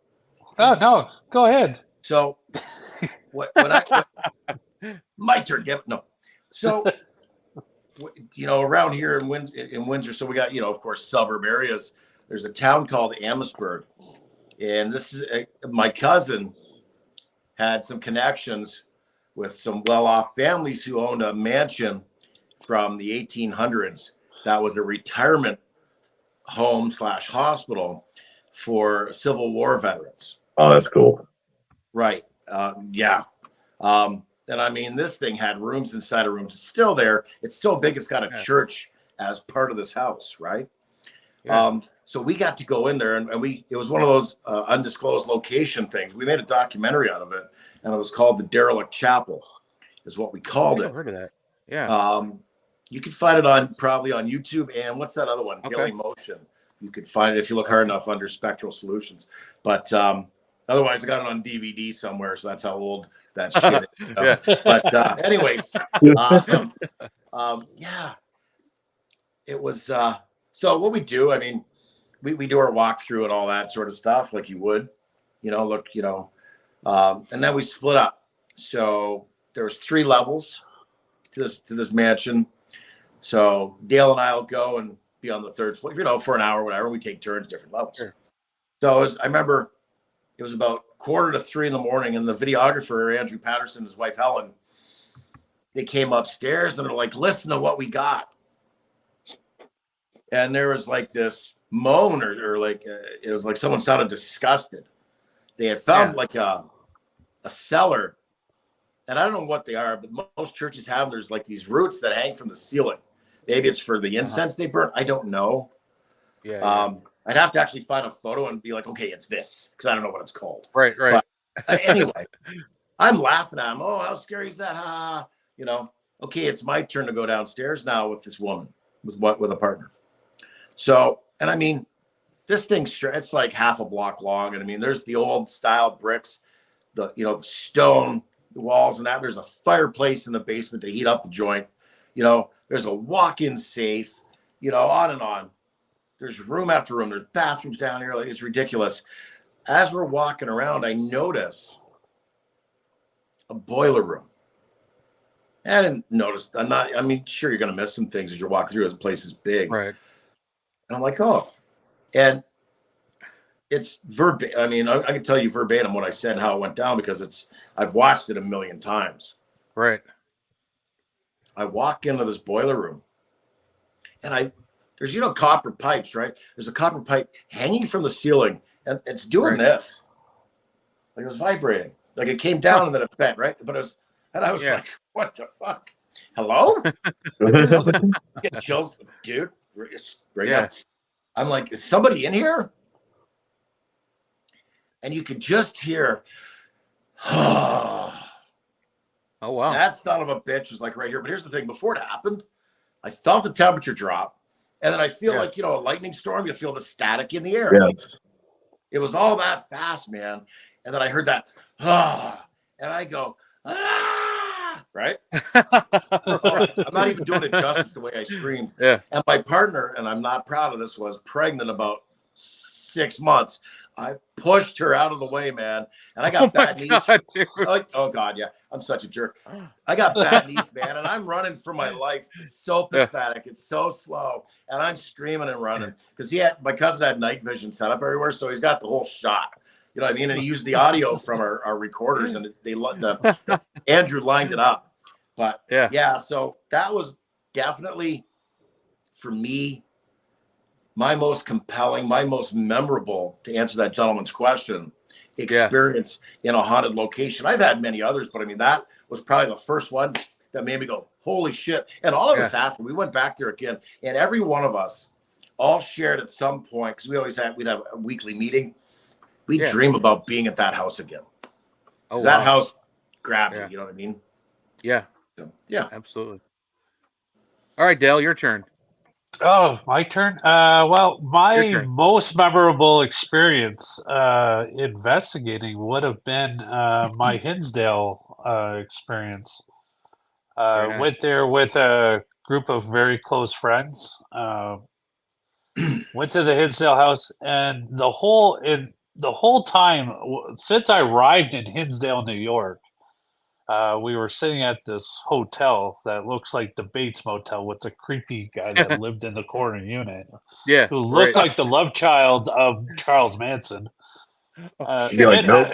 Oh, no. Go ahead. So, my turn. Yep. No. So, you know, around here in Windsor, so we got, you know, of course, suburb areas. There's a town called Amherstburg. And this is my cousin had some connections with some well-off families who owned a mansion from the 1800s that was a retirement home / hospital for Civil War veterans. Oh, that's cool. Right. Yeah. And I mean, this thing had rooms inside of rooms. It's still there. It's so big, it's got a church as part of this house, right? Yeah. So we got to go in there, and it was one of those undisclosed location things. We made a documentary out of it, and it was called The Derelict Chapel, is what we called it. I've heard of that. Yeah. You can find it probably on YouTube, and what's that other one? Daily Motion. You could find it if you look hard enough under Spectral Solutions. But otherwise, I got it on DVD somewhere, so that's how old that shit is. You know? Yeah. But anyways, yeah, it was. So what we do, I mean, we do our walkthrough and all that sort of stuff, like you would, you know, look, you know, and then we split up. So there was 3 levels to this mansion. So Dale and I'll go and be on the 3rd floor, you know, for an hour, whatever. We take turns, different levels. Sure. So I remember it was about 2:45 in the morning, and the videographer, Andrew Patterson, his wife, Helen, they came upstairs and they're like, listen to what we got. And there was like this moan or like, it was like someone sounded disgusted. They had found like a cellar, and I don't know what they are, but most churches have, there's like these roots that hang from the ceiling. Maybe it's for the incense they burn. I don't know. Yeah. I'd have to actually find a photo and be like, okay, it's this, because I don't know what it's called. Right. But, anyway, I'm laughing at him. Oh, how scary is that? Ha! You know, okay, it's my turn to go downstairs now with this woman, with a partner. So, and I mean, this thing's it's like half a block long, and I mean, there's the old style bricks, the stone walls, and that. There's a fireplace in the basement to heat up the joint. You know, there's a walk-in safe. You know, on and on. There's room after room. There's bathrooms down here. Like, it's ridiculous. As we're walking around, I notice a boiler room. I didn't notice. I mean, sure, you're going to miss some things as you walk through. The place is big. Right. And I'm like, oh. And it's verbatim. I mean, I can tell you verbatim what I said and how it went down, because I've watched it a million times. Right. I walk into this boiler room, and there's, you know, copper pipes, right? There's a copper pipe hanging from the ceiling, and it's doing this. Like, it was vibrating. Like, it came down and then it bent, right? But I was like, what the fuck? Hello? I was like, get chills, dude. Right now. I'm like, is somebody in here? And you could just hear, oh wow. That son of a bitch was like right here. But here's the thing, before it happened, I felt the temperature drop. And then I feel like, a lightning storm, you feel the static in the air. Yes. It was all that fast, man. And then I heard that, and I go, right? I'm not even doing it justice the way I screamed. Yeah. And my partner, and I'm not proud of this, was pregnant about 6 months. I pushed her out of the way, man. And I got bad knees. Oh, God, yeah. I'm such a jerk. I got bad knees, man. And I'm running for my life. It's so pathetic. It's so slow. And I'm screaming and running. Because my cousin had night vision set up everywhere. So he's got the whole shot. You know what I mean? And he used the audio from our recorders. And Andrew lined it up. But, so that was definitely, for me, my most compelling, my most memorable, to answer that gentleman's question, experience in a haunted location. I've had many others, but I mean, that was probably the first one that made me go, holy shit. And all of us after, we went back there again, and every one of us all shared at some point, because we'd have a weekly meeting. We'd dream about being at that house again. That house grabbed you, you know what I mean? Yeah. Yeah. Absolutely. All right, Dale, your turn. Oh, my turn. Well, my most memorable experience investigating would have been my Hinsdale experience. Nice. Went there with a group of very close friends. Went to the Hinsdale house, and the whole time since I arrived in Hinsdale, New York, we were sitting at this hotel that looks like the Bates Motel with the creepy guy that lived in the corner unit. Yeah. Who looked like the love child of Charles Manson. You'd be like, nope.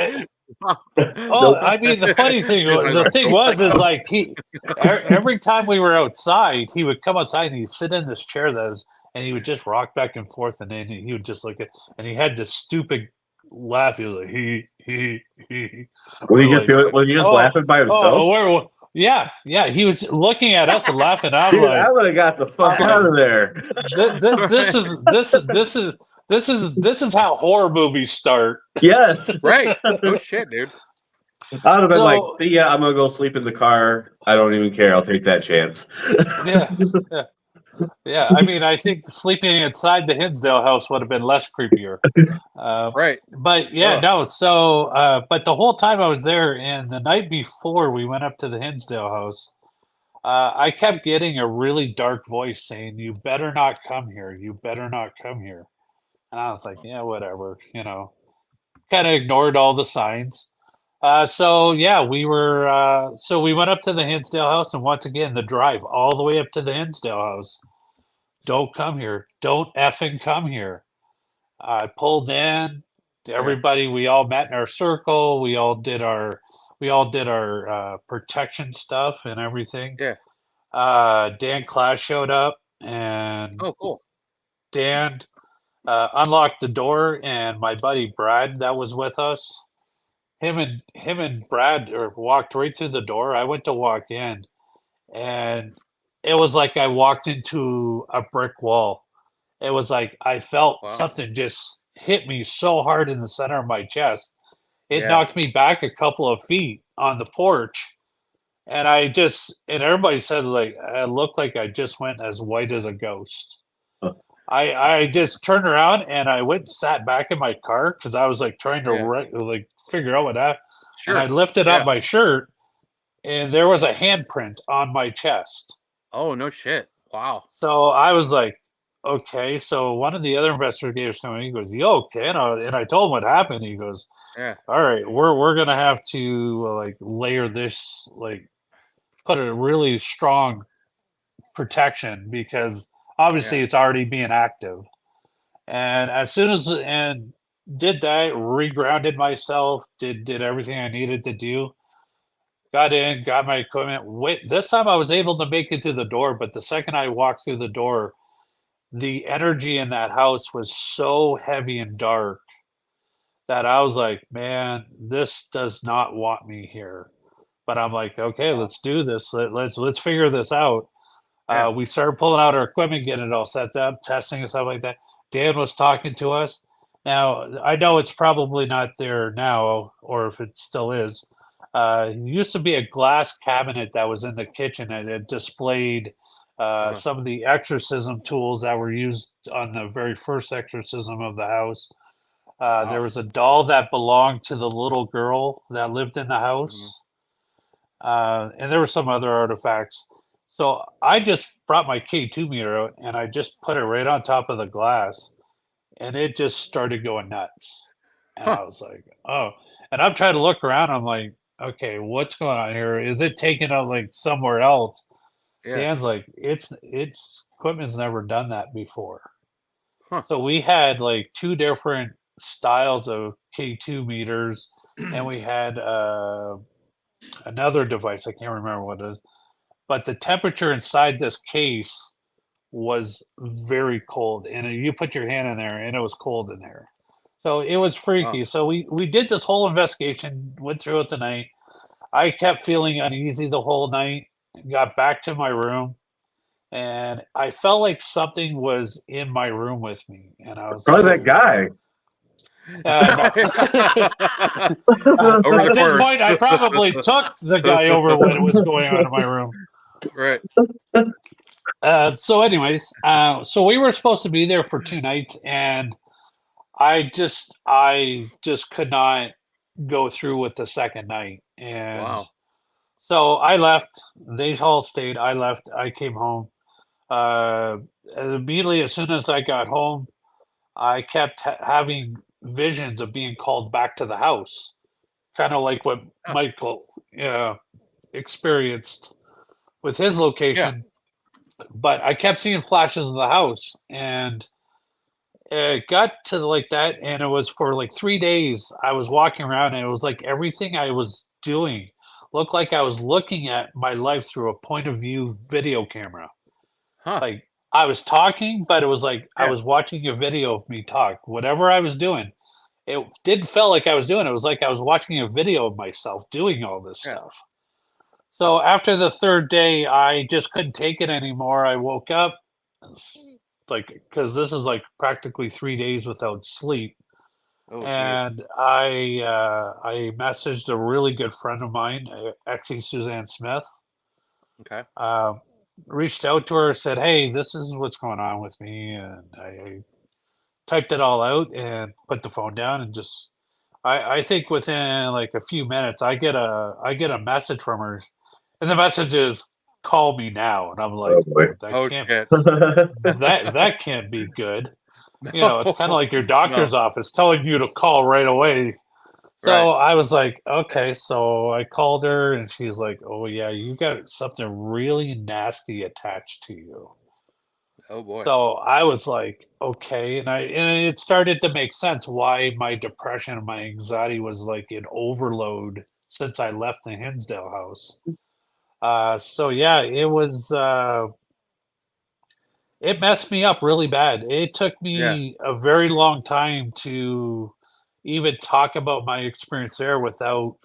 I mean, the funny thing, is like every time we were outside, he would come outside and he'd sit in this chair and he would just rock back and forth, and then he would just look at, and he had this stupid laugh. He was like, he. Was he just laughing by himself? Yeah. He was looking at us and laughing. I'm Dude, like, I would have got the fuck out of there. This is how horror movies start. Yes. Right. Oh shit, dude. I would have been like, see ya, I'm gonna go sleep in the car. I don't even care. I'll take that chance. Yeah. I mean, I think sleeping inside the Hinsdale house would have been less creepier. Right. But no. So, but the whole time I was there, and the night before we went up to the Hinsdale house, I kept getting a really dark voice saying, "You better not come here. You better not come here." And I was like, yeah, whatever, kind of ignored all the signs. So we were, so we went up to the Hinsdale house, and once again, the drive all the way up to the Hinsdale house. Don't come here. Don't effing come here. I pulled in. Everybody, we all met in our circle. We all did our protection stuff and everything. Yeah. Dan Clash showed up, and cool. Dan unlocked the door, and my buddy Brad that was with us, him and Brad walked right through the door. I went to walk in, and it was like I walked into a brick wall. It was like I felt something just hit me so hard in the center of my chest. It knocked me back a couple of feet on the porch, and everybody said, like, I looked like I just went as white as a ghost. I just turned around and I went and sat back in my car because I was like trying to figure out what happened. Sure. And I lifted up my shirt, and there was a handprint on my chest. Oh, no shit. Wow. So I was like, okay. So one of the other investigators came in, he goes, "You okay?" And I told him what happened. He goes, all right, we're gonna have to layer this, put a really strong protection, because obviously it's already being active. And as soon as did that, regrounded myself, did everything I needed to do, got in, got my equipment. This time I was able to make it to the door, but the second I walked through the door, the energy in that house was so heavy and dark that I was like, man, this does not want me here. But I'm like, okay, let's do this. Let's figure this out. We started pulling out our equipment, getting it all set up, testing and stuff like that. Dan was talking to us. Now, I know it's probably not there now, or if it still is. It used to be a glass cabinet that was in the kitchen, and it displayed some of the exorcism tools that were used on the very first exorcism of the house. There was a doll that belonged to the little girl that lived in the house. And there were some other artifacts. So I just brought my K2 meter out and I just put it right on top of the glass, and it just started going nuts. And I was like, oh. And I'm trying to look around. I'm like, okay, what's going on here? Is it taking out like somewhere else? Yeah. Dan's like, it's equipment's never done that before. So we had like 2 different styles of K2 meters, and we had another device. I can't remember what it is, but the temperature inside this case was very cold, and you put your hand in there, and it was cold in there. So it was freaky. So we did this whole investigation, went through it the night. I kept feeling uneasy the whole night. Got back to my room, and I felt like something was in my room with me, and I was probably like, that guy. At this point, I probably took the guy over what was going on in my room. Right. So, anyways, so we were supposed to be there for 2 nights, and I just could not go through with the second night, and so I left. They all stayed. I left. I came home. Immediately, as soon as I got home, I kept having visions of being called back to the house, kind of like what Michael experienced with his location. But I kept seeing flashes of the house, and it got to like that, and it was for like 3 days. I was walking around, and it was like everything I was doing looked like I was looking at my life through a point of view video camera. Like I was talking, but it was like I was watching a video of me talk. Whatever I was doing, it didn't feel like I was doing it. It was like I was watching a video of myself doing all this stuff. So after the 3rd day, I just couldn't take it anymore. I woke up, like, because this is like practically 3 days without sleep. And I messaged a really good friend of mine, actually Suzanne Smith. Okay. Reached out to her, said, "Hey, this is what's going on with me," and I typed it all out and put the phone down, and just I think within like a few minutes, I get a message from her, and the message is, "Call me now," and I'm like, that can't be good. You know, it's kind of like your doctor's office telling you to call right away. So I was like, okay. So I called her, and she's like, "Oh yeah, you got something really nasty attached to you." Oh boy. So I was like, okay, and it started to make sense why my depression and my anxiety was like an overload since I left the Hinsdale house. So yeah, it was. It messed me up really bad. It took me a very long time to even talk about my experience there without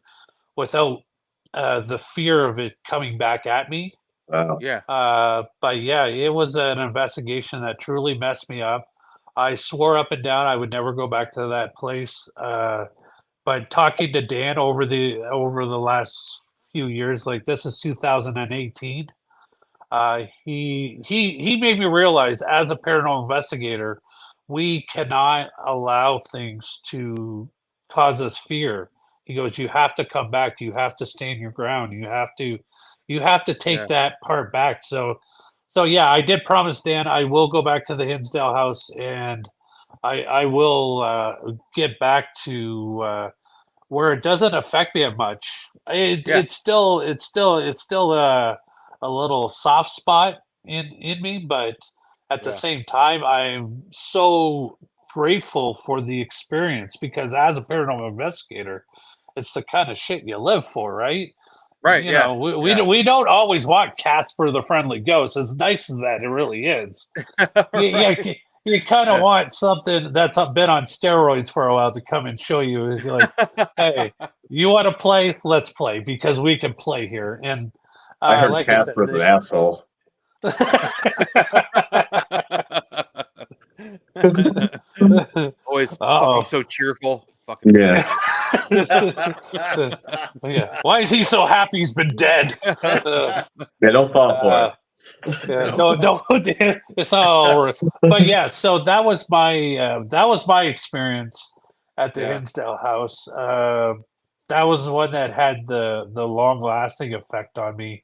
the fear of it coming back at me. Wow. But yeah, it was an investigation that truly messed me up. I swore up and down I would never go back to that place. But talking to Dan over the last few years, like this is 2018. He made me realize, as a paranormal investigator, we cannot allow things to cause us fear. He goes, "You have to come back. You have to stand your ground. You have to take that part back." So yeah, I did promise Dan I will go back to the Hinsdale house, and I will get back to where it doesn't affect me as much. It's still a little soft spot in me, but at the same time, I'm so grateful for the experience, because as a paranormal investigator, it's the kind of shit you live for, right? Right. You know, we don't always want Casper the Friendly Ghost, as nice as that it really is. You kind of want something that's been on steroids for a while to come and show you, like, hey, you want to play? Let's play, because we can play here. And I heard like Casper's an asshole. Always fucking so cheerful. Fucking Yeah. Yeah. Why is he so happy he's been dead? Yeah, don't fall for it. Yeah, no, it's all. But yeah, so that was my experience at the Hinsdale house. That was the one that had the long lasting effect on me.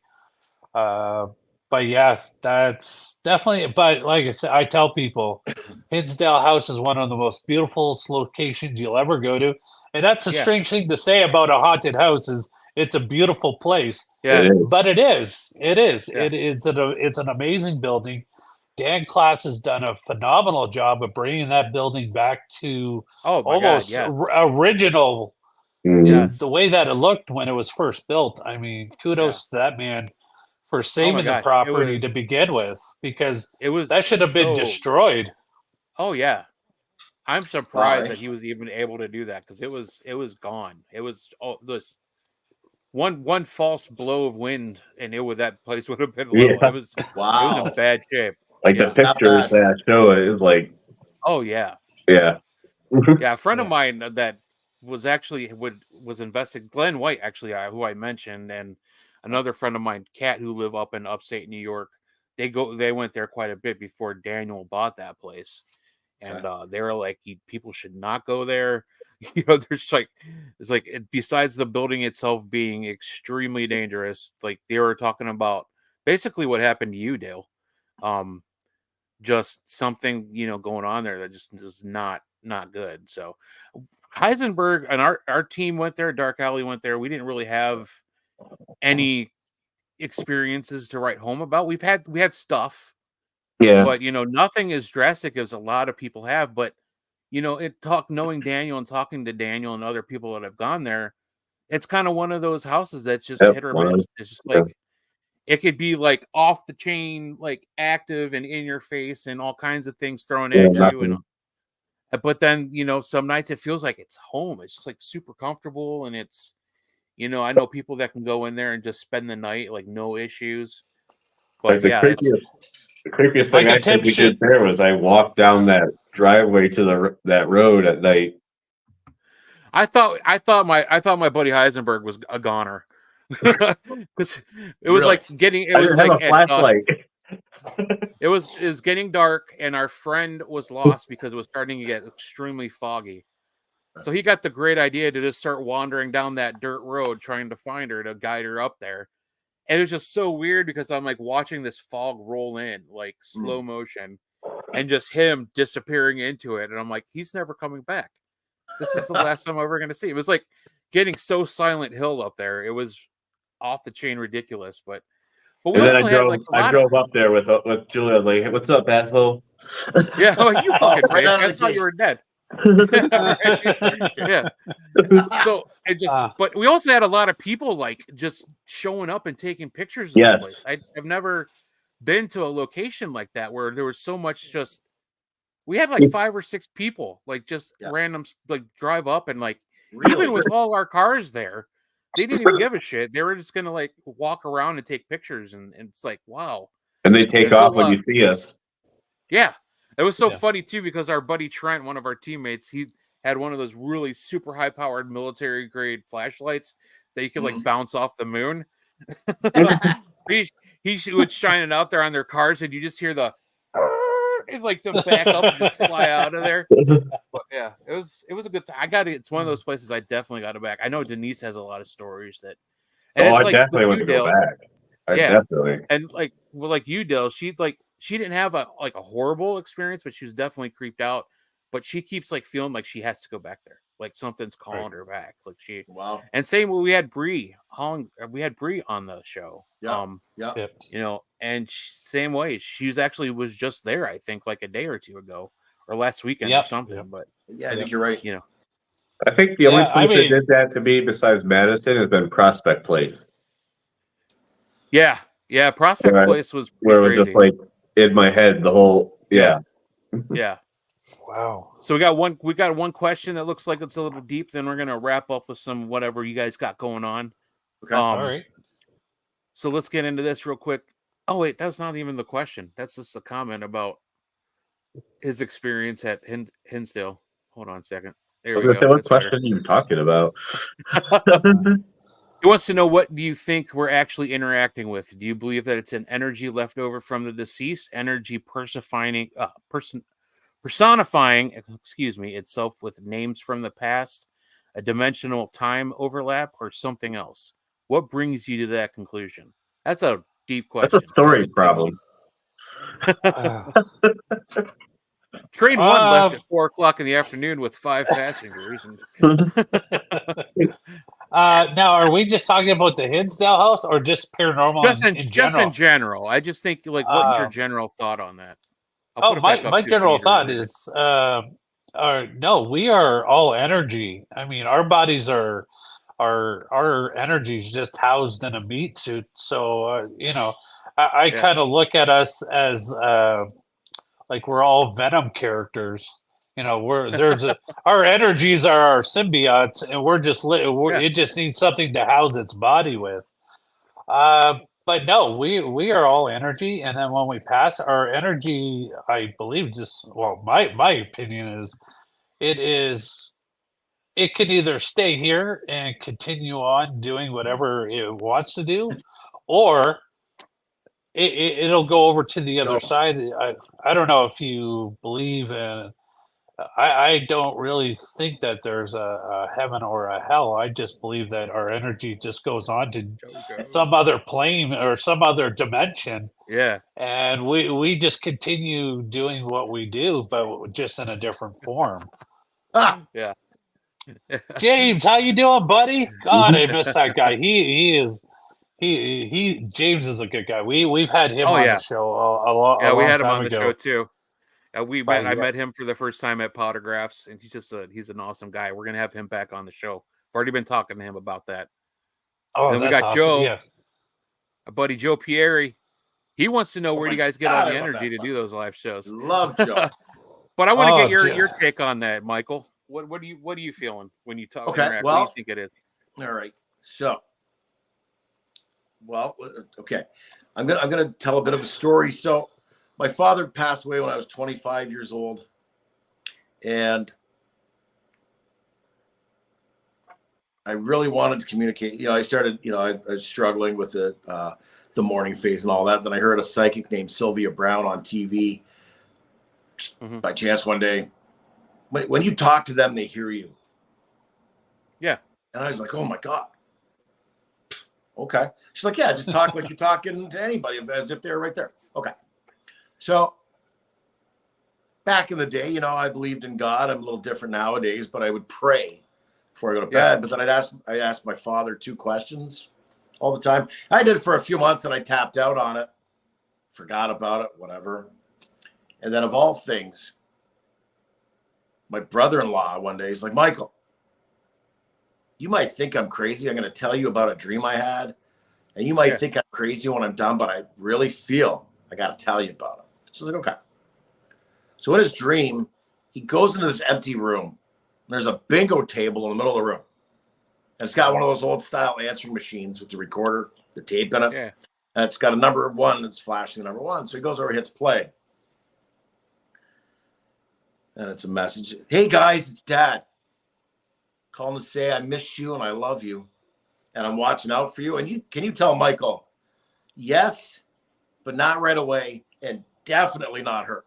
But yeah, that's definitely. But like I said, I tell people, Hinsdale House is one of the most beautiful locations you'll ever go to, and that's a strange thing to say about a haunted house. Is it's a beautiful place, It is. but it is. Yeah. It's an amazing building. Dan Class has done a phenomenal job of bringing that building back to almost original. Yes. The way that it looked when it was first built. I mean, kudos to that man for saving the property to begin with, because that should have been destroyed. Oh yeah, I'm surprised that he was even able to do that, because it was gone. It was this one false blow of wind, and that place would have been level. Yeah. It was in bad shape. Like the pictures that show it is like. Oh yeah. Yeah. Yeah, a friend of mine that was actually was invested, Glenn White, actually, who I mentioned, and another friend of mine, Kat, who live up in upstate New York. They went there quite a bit before Daniel bought that place, and they were like, people should not go there. There's besides the building itself being extremely dangerous, like they were talking about basically what happened to you, Dale. Just something going on there that just is not good. So Heisenberg and our team went there. Dark Alley went there. We didn't really have any experiences to write home about. We had stuff, but nothing as drastic as a lot of people have. But knowing Daniel and talking to Daniel and other people that have gone there, it's kind of one of those houses that's just hit or miss. It's just like it could be like off the chain, like active and in your face, and all kinds of things thrown at you. And but then some nights it feels like it's home. It's just like super comfortable, and it's I know people that can go in there and just spend the night like no issues. But the creepiest thing I think we did there was I walked down that driveway to that road at night. I thought my buddy Heisenberg was a goner. Because it was like it was like a flashlight. It was getting dark, and our friend was lost because it was starting to get extremely foggy. So he got the great idea to just start wandering down that dirt road trying to find her, to guide her up there. And it was just so weird because I'm like watching this fog roll in like slow motion, and just him disappearing into it, and I'm like, he's never coming back. This is the last time I'm ever going to see. It was like getting so Silent Hill up there. It was off the chain ridiculous, but we and also then I drove up there with Julia, like, hey, what's up, asshole? Yeah, like, you fucking bitch. I thought you were dead. Yeah. So it just, but we also had a lot of people like just showing up and taking pictures of the place. I've never been to a location like that where there was so much just. We had like 5 or 6 people, like just random, like drive up and like even with all our cars there, they didn't even give a shit. They were just gonna like walk around and take pictures, and it's like, wow. And they take off when you see us. Yeah, it was so funny too, because our buddy Trent, one of our teammates, he had one of those really super high powered military grade flashlights that you could like bounce off the moon. he would shine it out there on their cars, and you just hear the. And like to back up and just fly out of there. But yeah, it was a good time. It's one of those places I definitely got to back. I know Denise has a lot of stories that. And I it's like definitely want to go back. Definitely. And like you, Dale, she didn't have a horrible experience, but she was definitely creeped out. But she keeps like feeling like she has to go back there, like something's calling her back. Like And same when we had Bree on the show. And same way, she was just there, I think, like a day or two ago or last weekend or something. But I think you're right. I think the only place that did that to me besides Madison has been Prospect Place. Yeah, Prospect Place was where it was just like in my head the whole yeah. Wow. So we got one question that looks like it's a little deep. Then we're gonna wrap up with some whatever you guys got going on. Okay. All right. So let's get into this real quick. Oh wait, that's not even the question. That's just a comment about his experience at Hinsdale. Hold on a second. There I we was gonna say, go. what That's question better. are you talking about? He wants to know, what do you think we're actually interacting with? Do you believe that it's an energy left over from the deceased, energy personifying, itself with names from the past, a dimensional time overlap, or something else? What brings you to that conclusion? That's a deep That's a question. story problem. Train one left at 4:00 in the afternoon with 5 passengers. Now, are we just talking about the Hinsdale house or just paranormal in Just in general? general. I just think, like, what's your general thought on that? I'll put it back up My too if you general need to thought reread it. is, no, we are all energy. I mean, our bodies are our energy is just housed in a meat suit. So I Yeah. kind of look at us as like we're all Venom characters. Our energies are our symbiotes, and we're just Yeah. it just needs something to house its body with. But no, we are all energy, and then when we pass, our energy, I believe, my opinion is, it can either stay here and continue on doing whatever it wants to do, or it'll go over to the other side. I don't know if you believe in. I don't really think that there's a heaven or a hell. I just believe that our energy just goes on to some other plane or some other dimension. Yeah. And we just continue doing what we do, but just in a different form. Yeah. James, how you doing, buddy? God, I miss that guy. James is a good guy. We've had him on the show a we long had him time on the ago. show too. I Yeah. met him for the first time at Pottergraphs, and he's an awesome guy. We're gonna have him back on the show. I've already been talking to him about that. Oh, and then we that's got awesome. Joe, Yeah. our buddy Joe Pieri. He wants to know where do you guys get all the energy to do those live shows. Love Joe. But I want to get your take on that, Michael. What are you feeling when you talk? Okay, interact? What do you think it is? All right. So, okay, I'm gonna tell a bit of a story. So, my father passed away when I was 25 years old, and I really wanted to communicate. I started. I was struggling with the morning phase and all that. Then I heard a psychic named Sylvia Brown on TV. By chance one day, when you talk to them, they hear you. Yeah. And I was like, oh my God. Okay. She's like, yeah, just talk like you're talking to anybody, as if they're right there. Okay. So back in the day, I believed in God. I'm a little different nowadays, but I would pray before I go to bed. But then I asked my father 2 questions all the time. I did it for a few months and I tapped out on it, forgot about it, whatever. And then of all things, my brother-in-law one day, he's like, Michael, you might think I'm crazy. I'm going to tell you about a dream I had. And you might think I'm crazy when I'm done, but I really feel I got to tell you about it. So I was like, okay. So in his dream, he goes into this empty room. There's a bingo table in the middle of the room. And it's got one of those old style answering machines with the recorder, the tape in it. Yeah. And it's got a number 1 that's flashing the number 1. So he goes over, hits play. And it's a message. Hey guys, it's Dad. Calling to say I missed you and I love you. And I'm watching out for you. And can you tell Michael, yes, but not right away. And definitely not her.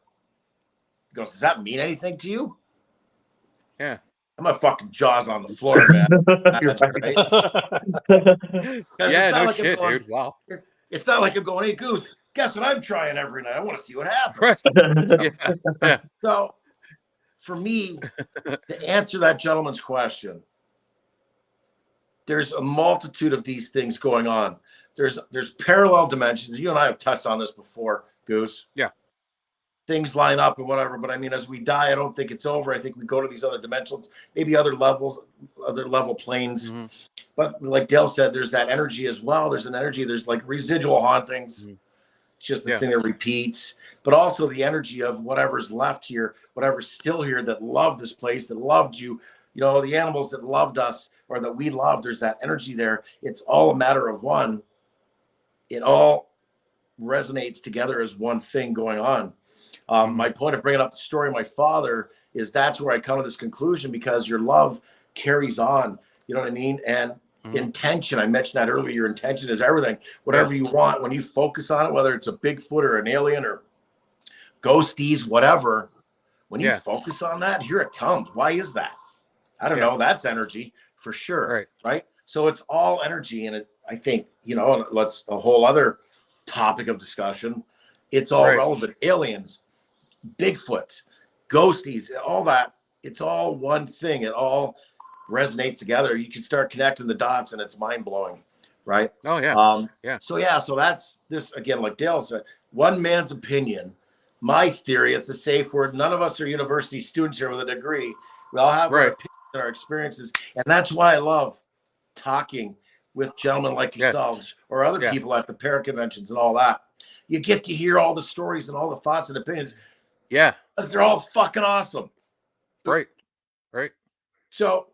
He goes, does that mean anything to you? Yeah. And my fucking jaw's on the floor, man. Yeah, no shit, dude. Wow. It's not like I'm going, hey, Goose, guess what I'm trying every night? I want to see what happens. Right. Yeah. So for me, to answer that gentleman's question, there's a multitude of these things going on. There's parallel dimensions. You and I have touched on this before, Goose. Yeah. Things line up and whatever, but I mean, as we die, I don't think it's over. I think we go to these other dimensions, maybe other levels, other level planes. Mm-hmm. But like Dale said, there's that energy as well. There's an energy. There's like residual hauntings. Mm-hmm. It's just the thing that repeats. But also the energy of whatever's left here, whatever's still here that loved this place, that loved you, the animals that loved us or that we loved, there's that energy there. It's all a matter of one. It all resonates together as one thing going on. My point of bringing up the story of my father is that's where I come to this conclusion, because your love carries on. You know what I mean? And intention, I mentioned that earlier. Your intention is everything. Whatever you want, when you focus on it, whether it's a Bigfoot or an alien or ghosties, whatever, when you focus on that, here it comes. Why is that? I don't know. That's energy for sure. Right. So it's all energy. And I think, let's a whole other topic of discussion. It's all relevant. Aliens, Bigfoot, ghosties, all that. It's all one thing. It all resonates together. You can start connecting the dots, and it's mind blowing, right? Oh yeah. So that's this again, like Dale said, one man's opinion. My theory, it's a safe word. None of us are university students here with a degree. We all have our opinions and our experiences, and that's why I love talking with gentlemen like yourselves or other people at the para conventions and all that. You get to hear all the stories and all the thoughts and opinions. Yeah, because they're all fucking awesome. Right. So,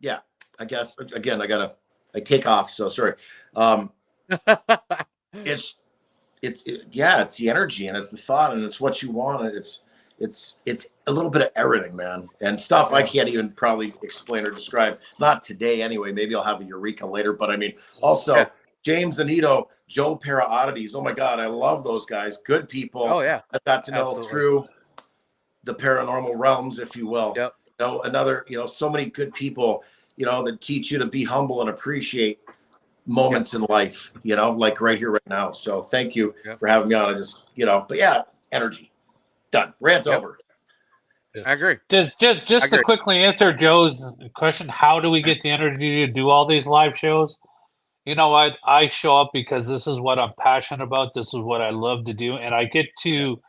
yeah, I guess again I take off. So sorry. It's the energy, and it's the thought, and it's what you want. And it's a little bit of everything, man, and stuff I can't even probably explain or describe. Not today, anyway. Maybe I'll have a eureka later. But I mean, also James Anito, Joe Para Oddities. Oh my God, I love those guys. Good people. Oh yeah, I got to know through the paranormal realms, if you will. Yep. So many good people, that teach you to be humble and appreciate moments in life, like right here, right now. So thank you for having me on. I just, but yeah, energy. Done. Rant over. I agree. Just to quickly answer Joe's question, how do we get the energy to do all these live shows? You know what? I show up because this is what I'm passionate about. This is what I love to do. And I get to,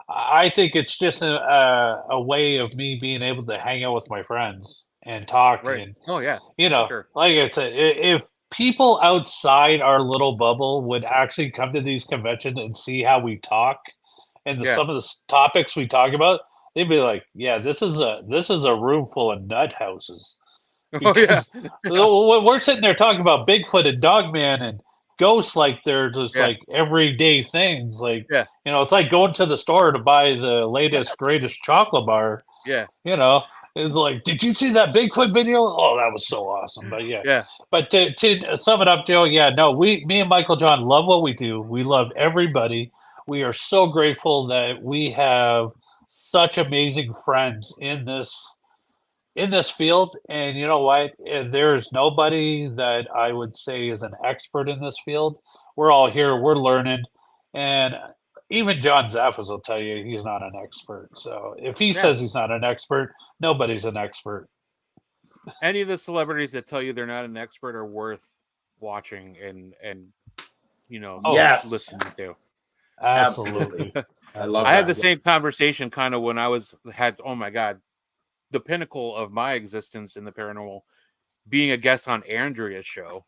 I think it's just a way of me being able to hang out with my friends and talk. And, like I said, if people outside our little bubble would actually come to these conventions and see how we talk and some of the topics we talk about, they'd be like, yeah, this is a room full of nut houses. Because we're sitting there talking about Bigfoot and Dogman and ghosts like they're just like everyday things. Like, it's like going to the store to buy the latest, greatest chocolate bar. Yeah. It's like, did you see that Bigfoot video? Oh, that was so awesome. But But to sum it up, Joe, me and Michael John love what we do. We love everybody. We are so grateful that we have such amazing friends in this field. And you know what? There's nobody that I would say is an expert in this field. We're all here. We're learning. And even John Zaffis will tell you he's not an expert. So if he says he's not an expert, nobody's an expert. Any of the celebrities that tell you they're not an expert are worth watching and listening to. Absolutely. I love I had the same conversation kind of when I had oh my God, the pinnacle of my existence in the paranormal, being a guest on Andrea's show.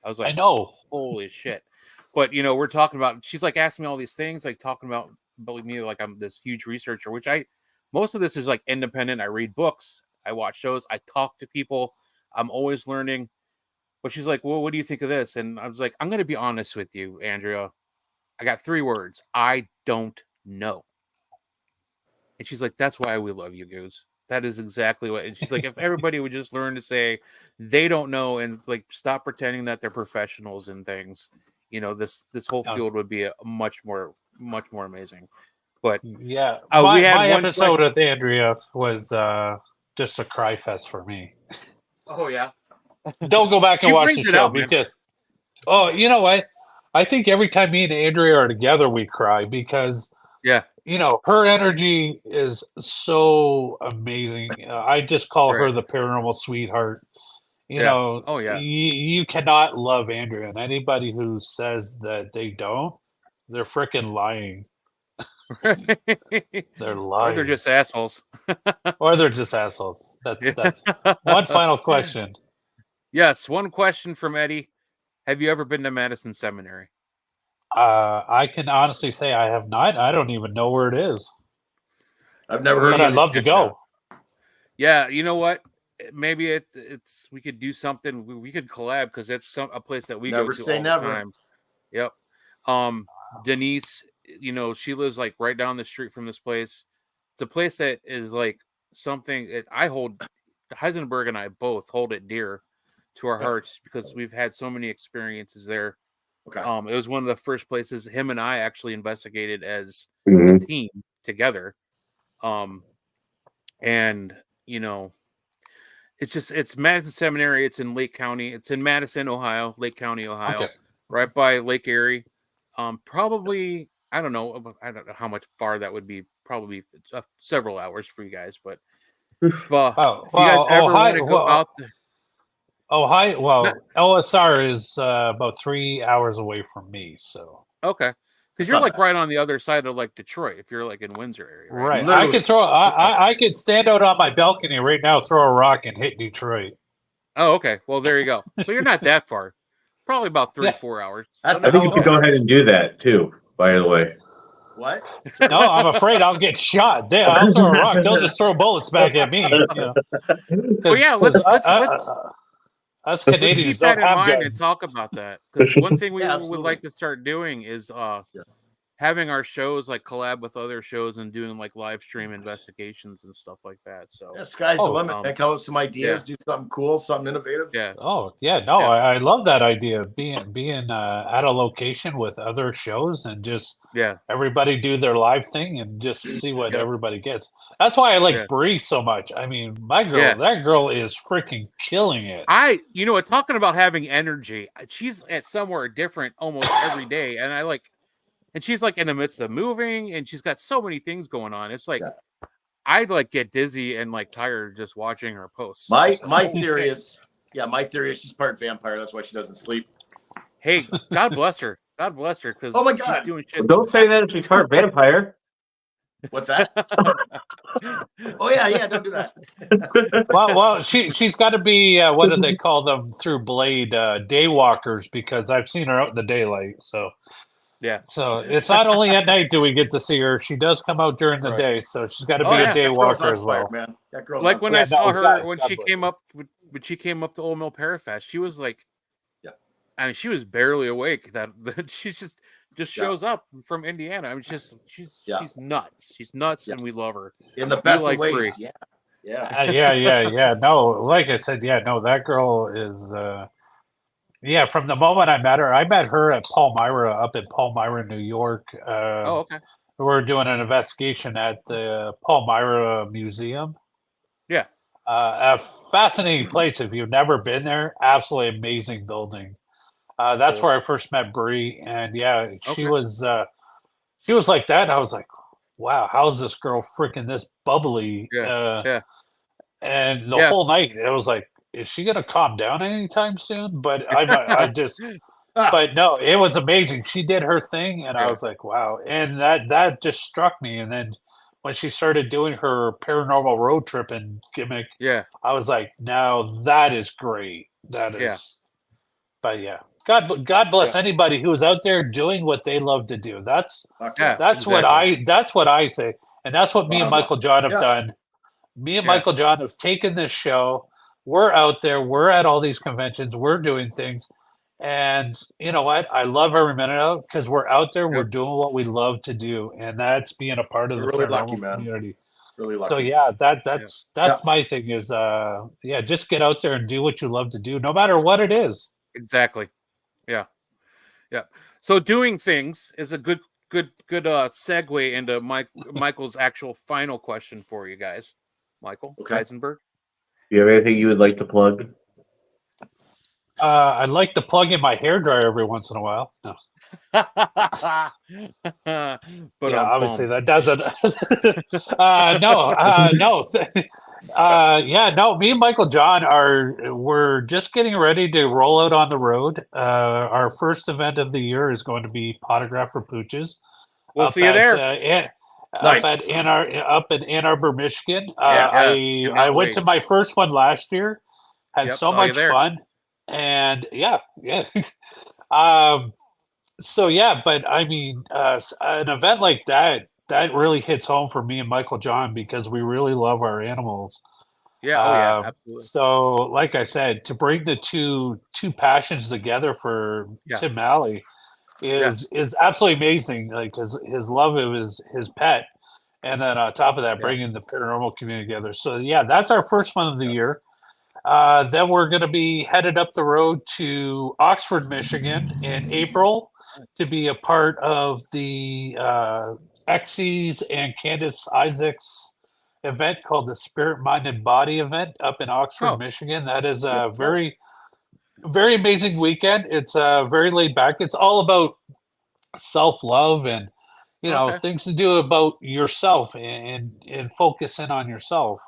I was like, I know, holy shit. But we're talking about, she's like asking me all these things, like talking about me like I'm this huge researcher, which most of this is like independent. I read books, I watch shows, I talk to people, I'm always learning. But she's like, well, what do you think of this? And I was like, I'm going to be honest with you, Andrea. I got 3 words. I don't know. And she's like, that's why we love you, Goose. That is exactly what. And she's like, if everybody would just learn to say they don't know and like stop pretending that they're professionals and things, this whole field would be a much more amazing. But my episode with Andrea was just a cry fest for me. Oh yeah. Don't go back and watch the show because you know what? I think every time me and Andrea are together, we cry because her energy is so amazing. I just call her the paranormal sweetheart. You cannot love Andrea, and anybody who says that they don't, they're freaking lying. They're lying. Or they're just assholes. That's one final question. Yes, one question from Eddie. Have you ever been to Madison Seminary? I can honestly say I have not. I don't even know where it is. I've never heard of it. I'd love to go. Yeah, you know what? Maybe it's we could do something. We could collab because it's a place that we go to all the time. Yep. Denise you know, she lives like right down the street from this place. It's a place that is like something that I hold. Heisenberg and I both hold it dear to our hearts because we've had so many experiences there. Okay. It was one of the first places him and I actually investigated as a team together. And you know, it's Madison Seminary. It's in Lake County. It's in Madison, Ohio, Lake County, Ohio, right by Lake Erie. Probably I don't know how much far that would be. Probably several hours for you guys, but if you guys ever want to go out there. Ohio, well, OSR is about 3 hours away from me, so okay, because you're like right on the other side of like Detroit. If you're like in Windsor area, right? I could throw. I could stand out on my balcony right now, throw a rock, and hit Detroit. Oh, okay. Well, there you go. So you're not that far. Probably about 3-4 hours. I think you should go ahead and do that too. By the way. What? No, I'm afraid I'll get shot. I'll throw a rock. They'll just throw bullets back at me. You know? Well, yeah. Let's us Canadians keep that in mind guns. and talk about that, because one thing we would like to start doing is having our shows like collab with other shows and doing like live stream investigations and stuff like that. So sky's the limit. Come up with some ideas, do something cool, something innovative. Yeah. Oh yeah, no, I love that idea. Being at a location with other shows and just everybody do their live thing and just see what everybody gets. That's why I like Bree so much. I mean, my girl, that girl is freaking killing it. You know, talking about having energy, she's at somewhere different almost every day, and and she's like in the midst of moving, and she's got so many things going on. It's like I'd like get dizzy and like tired just watching her posts. My theory is she's part vampire. That's why she doesn't sleep. Hey, God bless her. God bless her, because she's doing shit. Don't say that if she's part vampire. What's that? Oh yeah, don't do that. well, she's got to be what do they call them through Blade daywalkers, because I've seen her out in the daylight. So so it's not only at night do we get to see her; she does come out during the day. So she's got to be a daywalker as well. Man. That girl's like when I saw her when she came up to Old Mill Parafest, she was like, I mean, she was barely awake. That she just shows up from Indiana. I mean, she's nuts. She's nuts, and we love her in the best of ways. No, like I said, that girl is. From the moment I met her at Palmyra, up in Palmyra, New York. Okay. We were doing an investigation at the Palmyra Museum. Yeah. A fascinating place. If you've never been there, absolutely amazing building. That's where I first met Bree, and she was like that. And I was like, wow, how's this girl freaking this bubbly? And the whole night, it was like, is she gonna calm down anytime soon? But I just, but no, it was amazing. She did her thing, and I was like, wow. And that just struck me. And then when she started doing her paranormal road trip and gimmick, I was like, now that is great. That is, but God bless anybody who is out there doing what they love to do. That's what I say, and that's what me and Michael John have done. Me and Michael John have taken this show. We're out there. We're at all these conventions. We're doing things. And you know what? I love every minute of it because we're out there. We're doing what we love to do. And that's being a part of the paranormal community. Really lucky. So that's my thing is, just get out there and do what you love to do, no matter what it is. Exactly. Yeah. So doing things is a good segue into Michael's actual final question for you guys. Michael Heisenberg. Do you have anything you would like to plug? I'd like to plug in my hairdryer every once in a while. No. But obviously that doesn't. No. Me and Michael John we're just getting ready to roll out on the road. Our first event of the year is going to be Potograph for Pooches. We'll see you there. Nice. Up in Ann Arbor, Michigan. I went to my first one last year. Had so much fun, and but I mean, an event like that really hits home for me and Michael John because we really love our animals. Absolutely. So, like I said, to bring the two passions together for Tim Malley, is absolutely amazing. Like his love of his pet, and then on top of that, bringing the paranormal community together. So yeah, that's our first one of the year. Then we're going to be headed up the road to Oxford, Michigan in April to be a part of the Exes and Candace Isaacs event called the Spirit, Mind, and Body event up in Oxford, Michigan. That is a very, very amazing weekend. It's very laid back. It's all about self-love and, you know, things to do about yourself and focus in on yourself.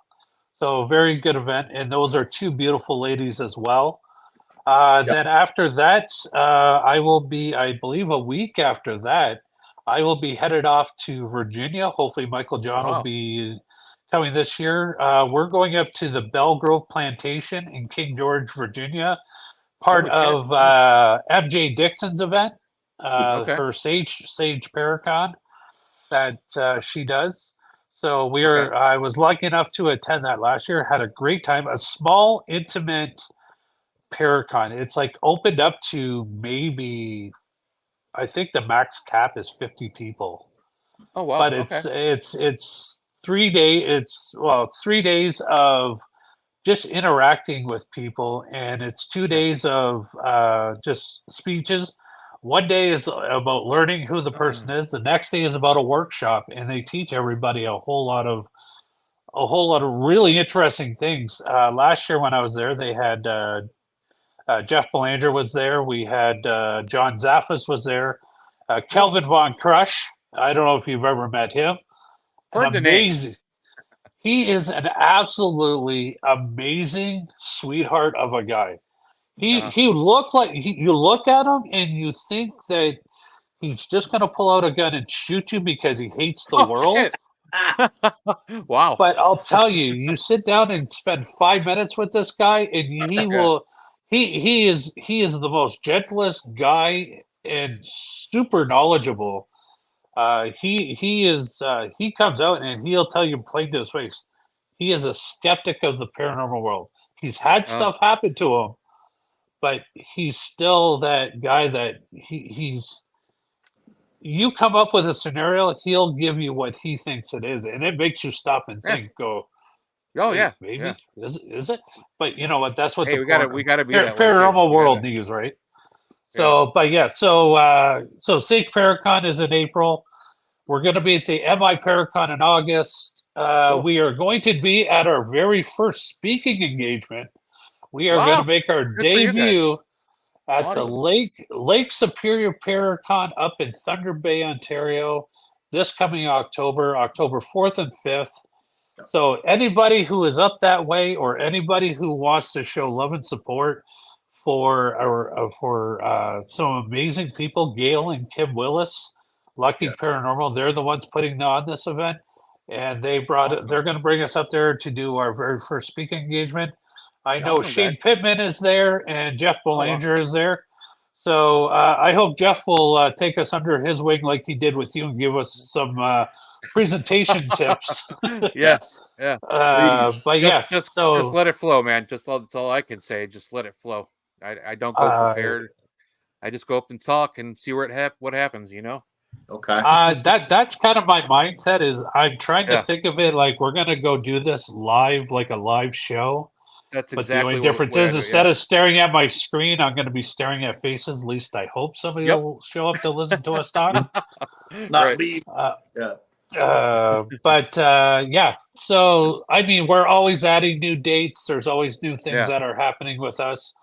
So very good event, and those are two beautiful ladies as well. Then after that, I will be, I believe, a week after that, I will be headed off to Virginia. Hopefully, Michael John will be coming this year. We're going up to the Belle Grove Plantation in King George, Virginia, part of MJ Dixon's event, her Sage Paracon that she does. So I was lucky enough to attend that last year. Had a great time. A small, intimate Paracon. It's like opened up to maybe, I think the max cap is 50 people. Oh wow! But it's 3 day. It's 3 days of just interacting with people, and it's 2 days of just speeches. One day is about learning who the person is. The next day is about a workshop, and they teach everybody a whole lot of really interesting things. Last year when I was there, they had Jeff Belanger was there. We had John Zaffis was there. Kelvin Von Crush. I don't know if you've ever met him. Heard the name. He is an absolutely amazing sweetheart of a guy. He looked like you look at him and you think that he's just going to pull out a gun and shoot you because he hates the world. Shit. Wow. But I'll tell you, you sit down and spend 5 minutes with this guy, and he will. He is the most gentlest guy and super knowledgeable. He comes out and he'll tell you plain to his face, he is a skeptic of the paranormal world. He's had stuff happen to him, but he's still that guy that he's. You come up with a scenario, he'll give you what he thinks it is, and it makes you stop and think. Go, oh yeah, maybe is it? But you know what? That's what we gotta be that paranormal world needs, right? So, but yeah, so Sage Paracon is in April. We're going to be at the MI Paracon in August. We are going to be at our very first speaking engagement. We are going to make our debut at the Lake Superior Paracon up in Thunder Bay, Ontario, this coming October 4th and 5th. So anybody who is up that way, or anybody who wants to show love and support for some amazing people, Gail and Kim Willis, Lucky Paranormal, they're the ones putting on this event, and they're going to bring us up there to do our very first speaking engagement. I know Shane Pittman is there and Jeff Belanger is there. So I hope Jeff will take us under his wing like he did with you and give us some presentation tips. Yes. Yeah. But just let it flow, man. That's all I can say. Just let it flow. I don't go prepared. I just go up and talk and see what happens, you know? Okay. That's kind of my mindset is I'm trying to think of it like we're going to go do this live, like a live show. That's exactly. But the only difference is instead of staring at my screen, I'm going to be staring at faces. At least I hope somebody will show up to listen to us talk. Not me. But yeah. So I mean, we're always adding new dates. There's always new things that are happening with us.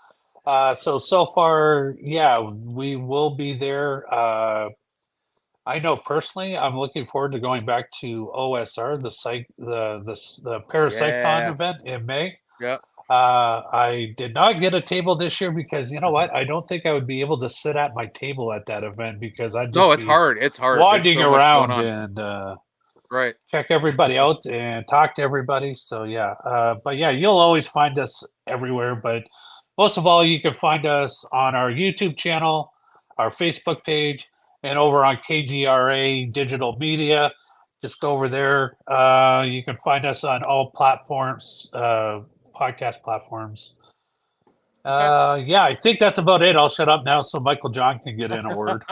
So far, we will be there. I know personally, I'm looking forward to going back to OSR, the Parapsychon event in May. Yeah. I did not get a table this year because you know what? I don't think I would be able to sit at my table at that event because I'd just it's hard. It's hard. Wandering around and check everybody out and talk to everybody. So but yeah, you'll always find us everywhere. But most of all, you can find us on our YouTube channel, our Facebook page, and over on KGRA Digital Media. Just go over there. You can find us on all platforms. Podcast platforms. Yeah, I think that's about it. I'll shut up now so Michael John can get in a word.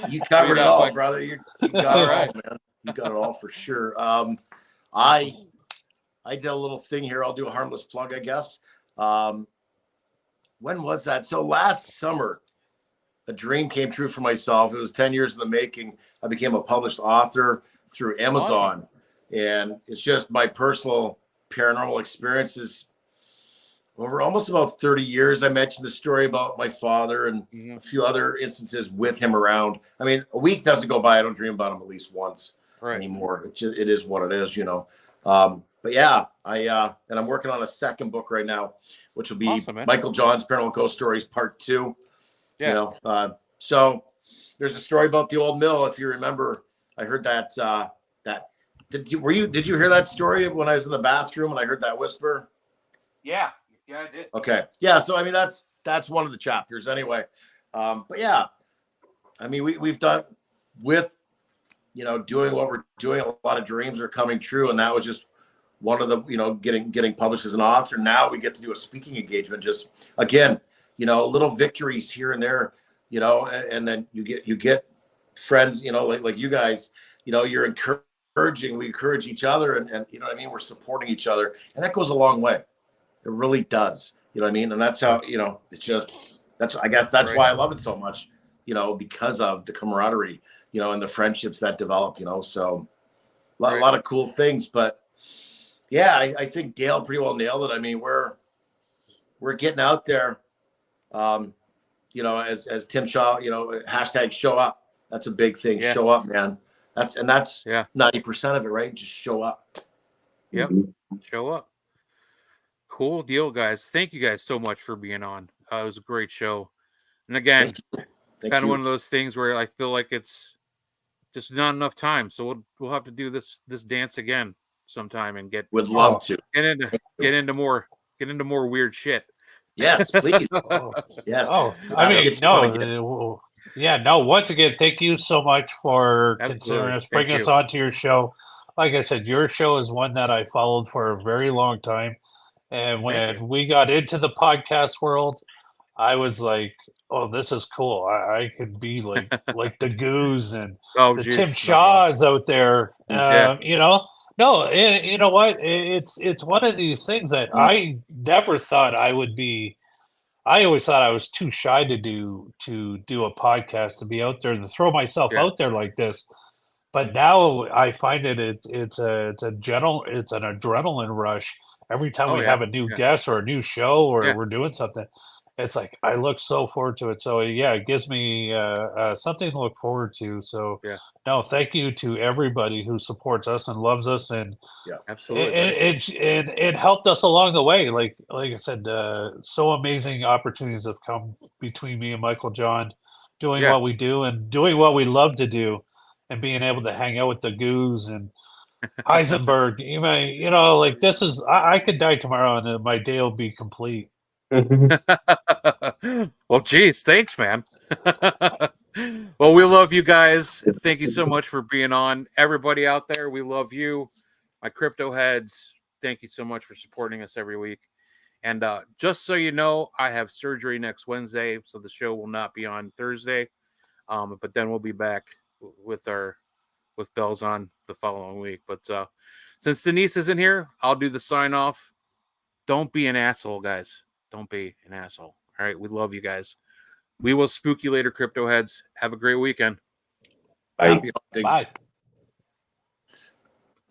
You covered it all, brother. You got it all, man. You got it all for sure. I did a little thing here. I'll do a harmless plug, I guess. When was that? So last summer, a dream came true for myself. It was 10 years in the making. I became a published author through Amazon. Awesome. And it's just my personal paranormal experiences over almost about 30 years. I mentioned the story about my father and a few other instances with him around. I mean, a week doesn't go by I don't dream about him at least once anymore. It is what it is, you know. But yeah, and I'm working on a second book right now, which will be awesome, Michael John's Paranormal Ghost Stories Part 2. Yeah. You know, so there's a story about the old mill. If you remember, I heard that. Did you hear that story when I was in the bathroom and I heard that whisper? Yeah, I did. Okay, yeah. So I mean, that's one of the chapters anyway. But yeah, I mean, we've done with, you know, doing what we're doing. A lot of dreams are coming true, and that was just one of the, you know, getting published as an author. Now we get to do a speaking engagement. Just again, you know, little victories here and there, you know, and then you get friends, you know, like you guys, you know, you're encouraging, we encourage each other, and you know what I mean, we're supporting each other, and that goes a long way. It really does, you know what I mean? And that's how, you know, it's just, I guess that's why I love it so much, you know, because of the camaraderie, you know, and the friendships that develop, you know. So a lot of cool things. But yeah, I think Dale pretty well nailed it. I mean, we're getting out there. You know, as Tim Shaw, you know, hashtag show up. That's a big thing. Yeah. Show up, man. That's 90% of it, right? Just show up. Yep. Show up. Cool deal, guys. Thank you guys so much for being on. It was a great show. And again, kind of one of those things where I feel like it's just not enough time. So we'll have to do this dance again sometime and would love to get into more weird shit. Yes, please. Yes. Oh, I mean, no. Yeah, no. Once again, thank you so much for considering us, bringing us onto your show. Like I said, your show is one that I followed for a very long time. And when we got into the podcast world, I was like, "Oh, this is cool! I could be like the Goose and the Tim Shaws out there." You know, no, you know what? It's one of these things that I never thought I would be. I always thought I was too shy to do a podcast, to be out there, to throw myself out there like this. But now I find it's an adrenaline rush every time we have a new guest or a new show or we're doing something. It's like I look so forward to it. So yeah, it gives me something to look forward to. So no, thank you to everybody who supports us and loves us, and absolutely, it helped us along the way. Like I said, so amazing opportunities have come between me and Michael John, doing what we do and doing what we love to do, and being able to hang out with the Goose and Heisenberg. You know, like this is I could die tomorrow and my day will be complete. Well, geez, thanks, man. Well, we love you guys. Thank you so much for being on. Everybody out there, we love you. My crypto heads, thank you so much for supporting us every week. And just so you know, I have surgery next Wednesday, so the show will not be on Thursday. But then we'll be back with bells on the following week. But since Denise isn't here, I'll do the sign off. Don't be an asshole, guys. Don't be an asshole. All right. We love you guys. We will spook you later, crypto heads. Have a great weekend. Bye. Bye.